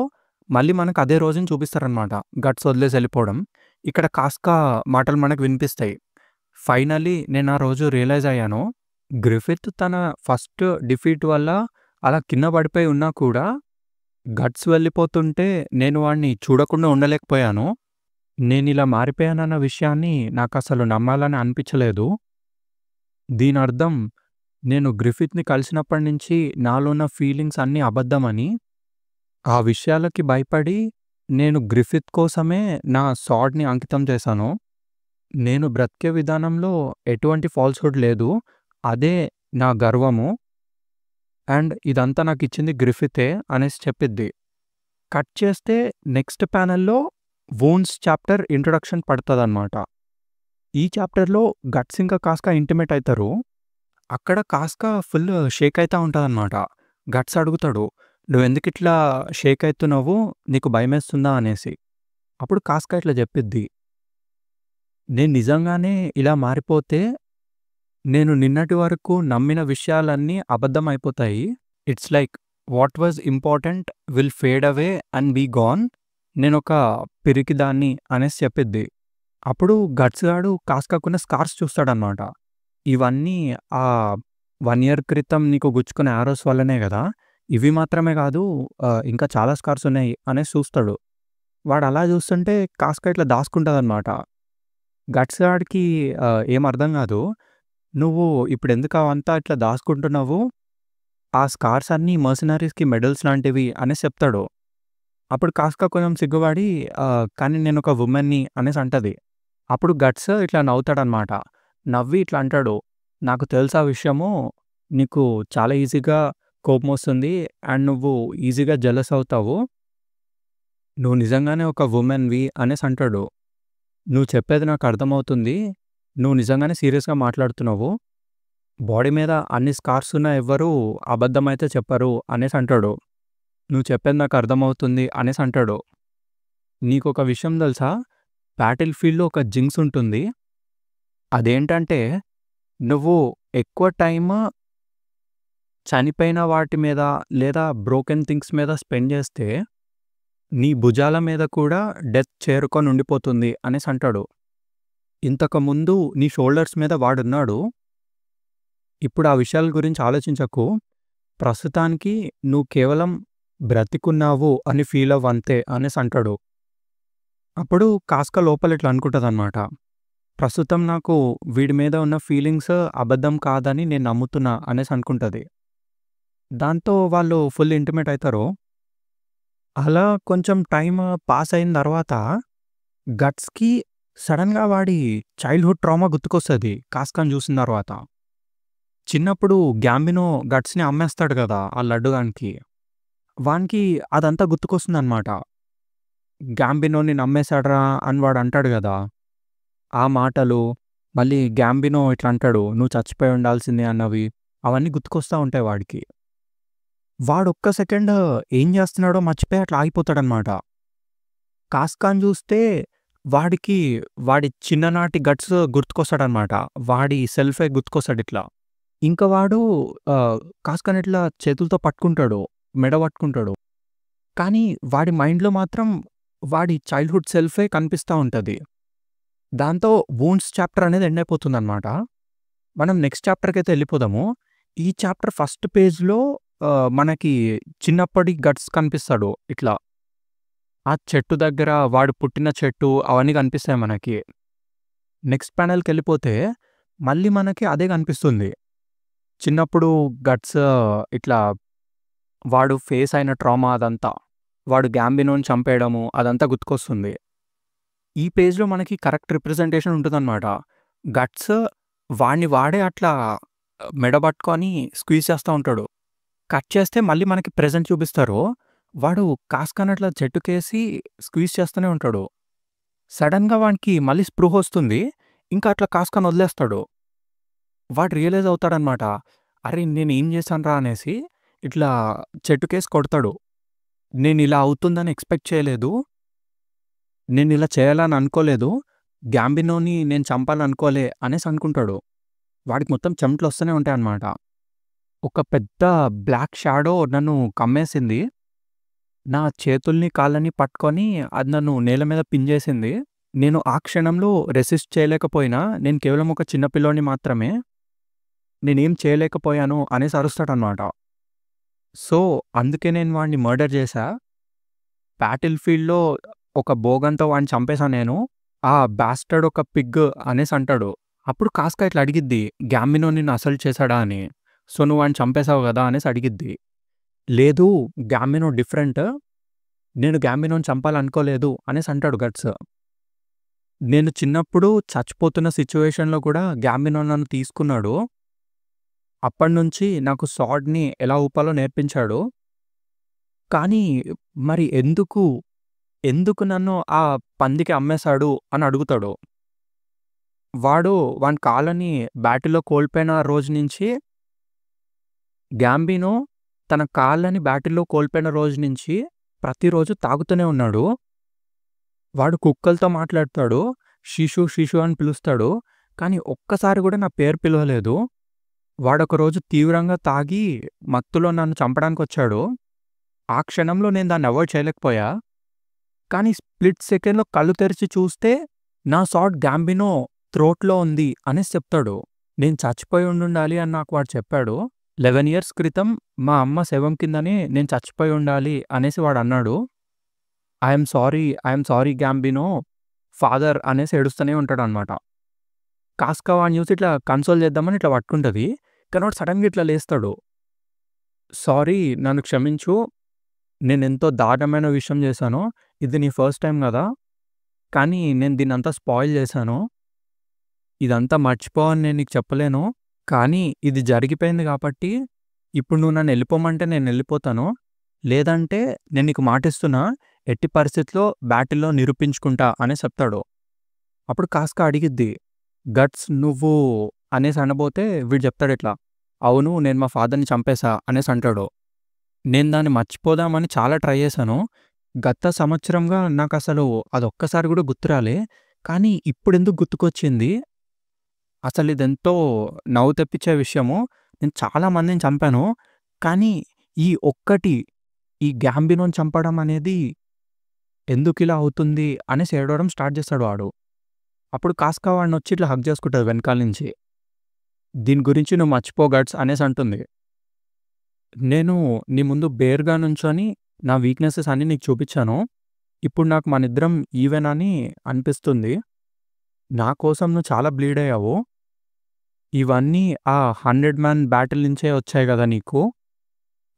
మళ్ళీ మనకు అదే రోజుని చూపిస్తారనమాట. గట్స్ వదిలేసి ఎళ్ళిపోవడం. ఇక్కడ కాస్కా మాటలు మనకు వినిపిస్తాయి. ఫైనల్లీ నేను ఆ రోజు రియలైజ్ అయ్యాను. గ్రిఫిత్ తన ఫస్ట్ డిఫీట్ వల్ల అలా కింద పడిపోయి ఉన్నా కూడా గట్స్ వెళ్ళిపోతుంటే నేను వాడిని చూడకుండా ఉండలేకపోయాను. నేనిలా మారిపోయానన్న విషయాన్ని నాకసలు నమ్మాలని అనిపించలేదు. దీనర్థం నేను గ్రిఫిత్‌ని కలిసినప్పటి నుంచి నాలో ఉన్న ఫీలింగ్స్ అన్నీ అబద్ధమని, ఆ విషయాలకి భయపడి నేను గ్రిఫిత్ కోసమే నా సాడ్‌ని అంకితం చేశాను. నేను బ్రతికే విధానంలో ఎటువంటి ఫాల్స్‌హుడ్ లేదు. అదే నా గర్వము. అండ్ ఇదంతా నాకిచ్చింది గ్రిఫితే అనేసి చెప్పిద్ది. కట్ చేస్తే నెక్స్ట్ ప్యానెల్‌లో వూండ్స్ చాప్టర్ ఇంట్రొడక్షన్ పడతదనమాట. ఈ చాప్టర్‌లో గట్స్ ఇంకా కాస్కా ఇంటిమేట్ అయితారు. అక్కడ కాస్కా ఫుల్ షేక్ అయితా ఉంటదనమాట. గట్స్ అడుగుతాడు, "నువ్వెందుకిట్లా షేక్ అయితున్నావు? నీకు భయమేస్తుందా?" అనేసి. అప్పుడు కాస్కా ఇట్లా చెప్పిద్ది, "నేను నిజంగానే ఇలా మారిపోతే నేను నిన్నటి వరకు నమ్మిన విషయాలన్నీ అబద్ధం అయిపోతాయి. It's like what was important will fade away and be gone. నేనొక పిరికిదాన్ని" అనేసి చెప్పిద్ది. అప్పుడు గట్స్ గాడు కాస్కాకున్న స్కార్స్ చూస్తాడనమాట. ఇవన్నీ ఆ 1 ఇయర్ క్రితం నీకు గుచ్చుకున్న యారోస్ వల్లనే గదా! ఇవి మాత్రమే గాదు ఇంకా చాలా స్కార్స్ ఉన్నాయి అనేసి చూస్తాడు. వాడలా చూస్తుంటే కాస్కా ఇట్లా దాసుకుంటదనమాట. గట్స్ గాడికి ఏం అర్థం గాదు. "నువ్వు ఇప్పుడెందుకు అవంతా ఇట్లా దాసుకుంటున్నావు? ఆ స్కార్స్ అన్నీ మర్సనరీస్‌కి మెడల్స్ లాంటివి" అనేసి చెప్తాడు. అప్పుడు కాస్కా కొంచెం సిగ్గుపడి "కానీ నేనొక వుమెన్‌ని" అనేసి అంటది. అప్పుడు గట్స్ ఇట్లా నవ్వుతాడనమాట. నవ్వి ఇట్లా అంటాడు, "నాకు తెలుసా విషయము. నీకు చాలా ఈజీగా కోపమొస్తుంది అండ్ నువ్వు ఈజీగా జెలస్ అవుతావు. నువ్వు నిజంగానే ఒక వుమెన్‌వి" అనేసి అంటాడు. "నువ్వు చెప్పేది నాకు అర్థమవుతుంది. నువ్వు నిజంగానే సీరియస్‌గా మాట్లాడుతున్నావు. బాడీ మీద అన్ని స్కార్స్ ఉన్న ఎవ్వరూ అబద్ధమైతే చెప్పరు" అనేసి అంటాడు. "నువ్వు చెప్పేది నాకు అర్థమవుతుంది" అనేసి అంటాడు. "నీకొక విషయం తెలుసా? బ్యాటిల్ ఫీల్డ్‌లో ఒక జింక్స్ ఉంటుంది. అదేంటంటే నువ్వు ఎక్కువ టైమ్ చనిపోయిన వాటి మీద లేదా బ్రోకెన్ థింగ్స్ మీద స్పెండ్ చేస్తే నీ భుజాల మీద కూడా డెత్ చేరుకొని ఉండిపోతుంది" అనేసి అంటాడు. "ఇంతకుముందు నీ షోల్డర్స్ మీద వాడున్నాడు. ఇప్పుడు ఆ విషయాల గురించి ఆలోచించకు. ప్రస్తుతానికి నువ్వు కేవలం బ్రతికున్నావు అని ఫీల్ అవ్వు అంతే" అనేసి అంటాడు. అప్పుడు కాస్కా లోపల ఇట్లా అనుకుంటదనమాట. ప్రస్తుతం నాకు వీడి మీద ఉన్న ఫీలింగ్స్ అబద్ధం కాదని నేను నమ్ముతున్నా అనేసి అనుకుంటది. దాంతో వాళ్ళు ఫుల్ ఇంటిమేట్ అయితారు. అలా కొంచెం టైమ్ పాస్ అయిన తర్వాత గట్స్‌కి సడెన్‌గా వాడి చైల్డ్‌హుడ్ ట్రామా గుర్తుకొస్తది కాస్కాని చూసిన తర్వాత. చిన్నప్పుడు గ్యాంబినో గట్స్‌ని అమ్మేస్తాడు గదా! ఆ లడ్డుగానికి. వానికి అదంతా గుర్తుకొస్తుందనమాట. గ్యాంబినోని నమ్మేసాడురా అని వాడు అంటాడు గదా! ఆ మాటలు, మళ్ళీ గ్యాంబినో ఇట్లా అంటాడు, "నువ్వు చచ్చిపోయి ఉండాల్సిందే" అన్నవి, అవన్నీ గుర్తుకొస్తా ఉంటాయి వాడికి. వాడొక్క సెకండ్ ఏం చేస్తున్నాడో మర్చిపోయి అట్లా ఆగిపోతాడనమాట. కాస్కాని చూస్తే వాడికి వాడి చిన్ననాటి గట్స్ గుర్తుకొస్తాడనమాట. వాడి సెల్ఫే గుర్తుకొస్తాడిట్లా. ఇంక వాడు కాస్కాని ఇట్లా చేతులతో పట్టుకుంటాడు. మెడ పట్టుకుంటాడు. కానీ వాడి మైండ్‌లో మాత్రం వాడి చైల్డ్‌హుడ్ సెల్ఫే కనిపిస్తా ఉంటది. దాంతో వూండ్స్ చాప్టర్ అనేది ఎండ్ అయిపోతుందనమాట. మనం నెక్స్ట్ చాప్టర్‌కైతే ఎళ్ళిపోదాము. ఈ చాప్టర్ ఫస్ట్ పేజ్‌లో మనకి చిన్నప్పటి గట్స్ కనిపిస్తాడు ఇట్లా. ఆ చెట్టు దగ్గర వాడు పుట్టిన చెట్టు అవన్నీ కనిపిస్తాయి మనకి. నెక్స్ట్ ప్యానెల్‌కెళ్ళిపోతే మళ్ళీ మనకి అదే కనిపిస్తుంది. చిన్నప్పుడు గట్స్ ఇట్లా వాడు ఫేస్ అయిన ట్రామా అదంతా. వాడు గ్యాంబినోని చంపేయడము అదంతా గుర్తుకొస్తుంది. ఈ పేజ్‌లో మనకి కరెక్ట్ రిప్రజెంటేషన్ ఉంటదనమాట. గట్స్ వాడిని వాడే అట్లా మెడ పట్టుకొని స్క్వీజ్ చేస్తా ఉంటాడు. కట్ చేస్తే మళ్ళీ మనకి ప్రెజెంట్ చూపిస్తారు. వాడు కాస్కాని అట్లా చెట్టుకేసి స్క్వీజ్ చేస్తూనే ఉంటాడు. సడెన్‌గా వానికి మళ్ళీ స్పృహొస్తుంది. ఇంకా అట్లా కాస్కాని వదిలేస్తాడు. వాడు రియలైజ్ అవుతాడనమాట. అరే! నేనేం చేశానురా అనేసి ఇట్లా చెట్టుకేసి కొడతాడు. నేనిలా అవుతుందని ఎక్స్‌పెక్ట్ చేయలేదు. నేనిలా చేయాలని అనుకోలేదు. గ్యాంబినోని నేను చంపాలనుకోలే అనేసి అనుకుంటాడు. వాడికి మొత్తం చెమటలొస్తూనే ఉంటాయన్నమాట. ఒక పెద్ద బ్లాక్ షాడో నన్ను కమ్మేసింది. నా చేతుల్ని, కాళ్ళని పట్టుకొని అది నన్ను నేల మీద పిన్ జేసింది. నేను ఆ క్షణంలో రెసిస్ట్ చేయలేకపోయినా, నేను కేవలం ఒక చిన్న పిల్లోడిని మాత్రమే. నేనేం చేయలేకపోయాను అనేసి అరుస్తాడనమాట. సో, అందుకే నేను వాడిని మర్డర్ చేశా. బ్యాటిల్ ఫీల్డ్‌లో ఒక బోగన్‌తో వాడిని చంపేశా నేను. ఆ బాస్టర్డ్ ఒక పిగ్ అనేసి అంటాడు. అప్పుడు కాస్కా ఇట్లా అడిగిద్ది, "గ్యాంబినో నిన్ను అసల్ట్ చేశాడా" అని. "సో, నువ్వు వాడిని చంపేశావు గదా!" అనేసి అడిగిద్ది. "లేదు, గ్యాంబినో డిఫరెంట్. నేను గ్యాంబినోని చంపాలనుకోలేదు" అనేసి అంటాడు గట్స్. నేను చిన్నప్పుడు చచ్చిపోతున్న సిట్యుయేషన్‌లో కూడా గ్యాంబినో నన్ను తీసుకున్నాడు. అప్పటినుంచి నాకు స్వార్డ్‌ని ఎలా ఊపాలో నేర్పించాడు. కానీ మరి ఎందుకు నన్ను ఆ పందికి అమ్మేశాడు అని అడుగుతాడు. వాని కాళ్ళని బ్యాటిల్‌లో కోల్పోయిన రోజు నుంచి గ్యాంబినో తన కాళ్ళని బ్యాటిల్‌లో కోల్పోయిన రోజు నుంచి ప్రతిరోజు తాగుతూనే ఉన్నాడు. వాడు కుక్కలతో మాట్లాడతాడు. షిషు, షిషు అని పిలుస్తాడు. కానీ ఒక్కసారి కూడా నా పేరు పిలవలేదు. వాడొకరోజు తీవ్రంగా తాగి మత్తులో నన్ను చంపడానికొచ్చాడు. ఆ క్షణంలో నేను దాన్ని అవాయిడ్ చేయలేకపోయా. కానీ స్ప్లిట్ సెకండ్‌లో కళ్ళు తెరిచి చూస్తే నా స్వార్డ్ గ్యాంబినో థ్రోట్‌లో ఉంది అనేసి చెప్తాడు. నేను చచ్చిపోయి ఉండుండాలి అని నాకు వాడు చెప్పాడు. 11 ఇయర్స్ క్రితం మా అమ్మ శవం కిందనే నేను చచ్చిపోయి ఉండాలి అనేసి వాడన్నాడు. ఐయామ్ సారీ గ్యాంబినో ఫాదర్ అనేసి ఏడుస్తూనే ఉంటాడనమాట. కాస్కా వాడిని చూసి ఇట్లా కన్సోల్ చేద్దామని ఇట్లా పట్టుకుంటది. కానీ వాడు సడన్‌గా ఇట్లా లేస్తాడు. "సారీ, నన్ను క్షమించు. నేనెంతో దారుణమైన విషయం చేశాను. ఇది నీ ఫస్ట్ టైమ్ గదా! కానీ నేను దీన్నంతా స్పాయిల్ చేశాను. ఇదంతా మర్చిపో అని నేను నీకు చెప్పలేను. కానీ ఇది జరిగిపోయింది కాబట్టి ఇప్పుడు నువ్వు నన్ను ఎళ్ళిపోమంటే నేనెళ్ళిపోతాను. లేదంటే నేను నీకు మాటిస్తున్నా, ఎట్టి పరిస్థితిలో బ్యాటిల్‌లో నిరూపించుకుంటా" అనేసి చెప్తాడు. అప్పుడు కాస్కా అడిగిద్ది, "గట్స్ నువ్వు" అనేసి అనబోతే వీడు చెప్తాడిట్లా, "అవును, నేను మా ఫాదర్‌ని చంపేశా" అనేసి అంటాడు. నేను దాన్ని మర్చిపోదామని చాలా ట్రై చేశాను. గత సంవత్సరంగా నాకసలు అదొక్కసారి కూడా గుర్తురాలే. కానీ ఇప్పుడెందుకు గుర్తుకొచ్చింది. అసలిదెంతో నవ్వు తెప్పించే విషయము. నేను చాలా మందిని చంపాను. కానీ ఈ గ్యాంబినోని చంపడం అనేది ఎందుకిలా అవుతుంది అనేసి ఏడవడం స్టార్ట్ చేస్తాడు వాడు. అప్పుడు కాస్కా వాడినొచ్చి ఇట్లా హగ్ చేసుకుంటది వెనకాల నుంచి. "దీని గురించి నువ్వు మర్చిపో గట్స్" అనేసి అంటుంది. "నేను నీ ముందు బేర్‌గా నుంచొని నా వీక్‌నెసెస్ అన్నీ నీకు చూపిచ్చాను. ఇప్పుడు నాకు మనిద్దరం ఈవెన్ అని అనిపిస్తుంది. నా కోసం నువ్వు చాలా బ్లీడ్ అయ్యావు. ఇవన్నీ ఆ 100 మ్యాన్ బ్యాటిల్ నుంచే వచ్చాయి గదా నీకు.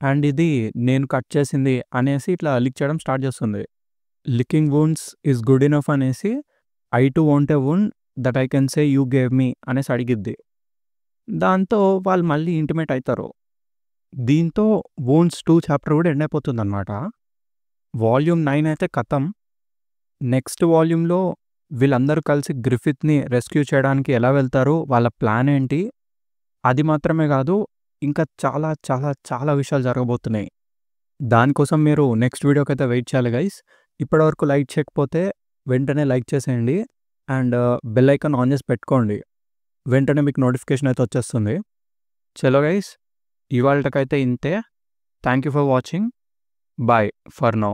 అండ్ ఇది నేను కట్ చేసింది" అనేసి ఇట్లా లిక్ చేయడం స్టార్ట్ చేస్తుంది. "Licking wounds is good enough" అనేసి "I too want a wound that I can say you gave me" అనేసి అడిగిద్ది. దాంతో వాళ్ళు మళ్ళీ ఇంటిమేట్ అయితారు. దీంతో వూండ్స్ 2 చాప్టర్ కూడా ఎండ్ అయిపోతుందనమాట. వాల్యూమ్ 9 అయితే ఖతం. నెక్స్ట్ వాల్యూమ్‌లో వీళ్ళందరూ కలిసి గ్రిఫిత్‌ని రెస్క్యూ చేయడానికి ఎలా వెళ్తారు, వాళ్ళ ప్లాన్ ఏంటి, అది మాత్రమే కాదు, ఇంకా చాలా చాలా చాలా విషయాలు జరగబోతున్నాయి. దానికోసం మీరు నెక్స్ట్ వీడియోకైతే వెయిట్ చేయాలి గైస్. ఇప్పటివరకు లైక్ చేయకపోతే వెంటనే లైక్ చేసేయండి. అండ్ బెల్ ఐకాన్ ఆన్ చేసి పెట్టుకోండి. వెంటనే మీకు నోటిఫికేషన్ అయితే వచ్చేస్తుంది. చలో గైస్, ఇవాల్టికైతే ఇంతే. Thank you for watching. Bye for now.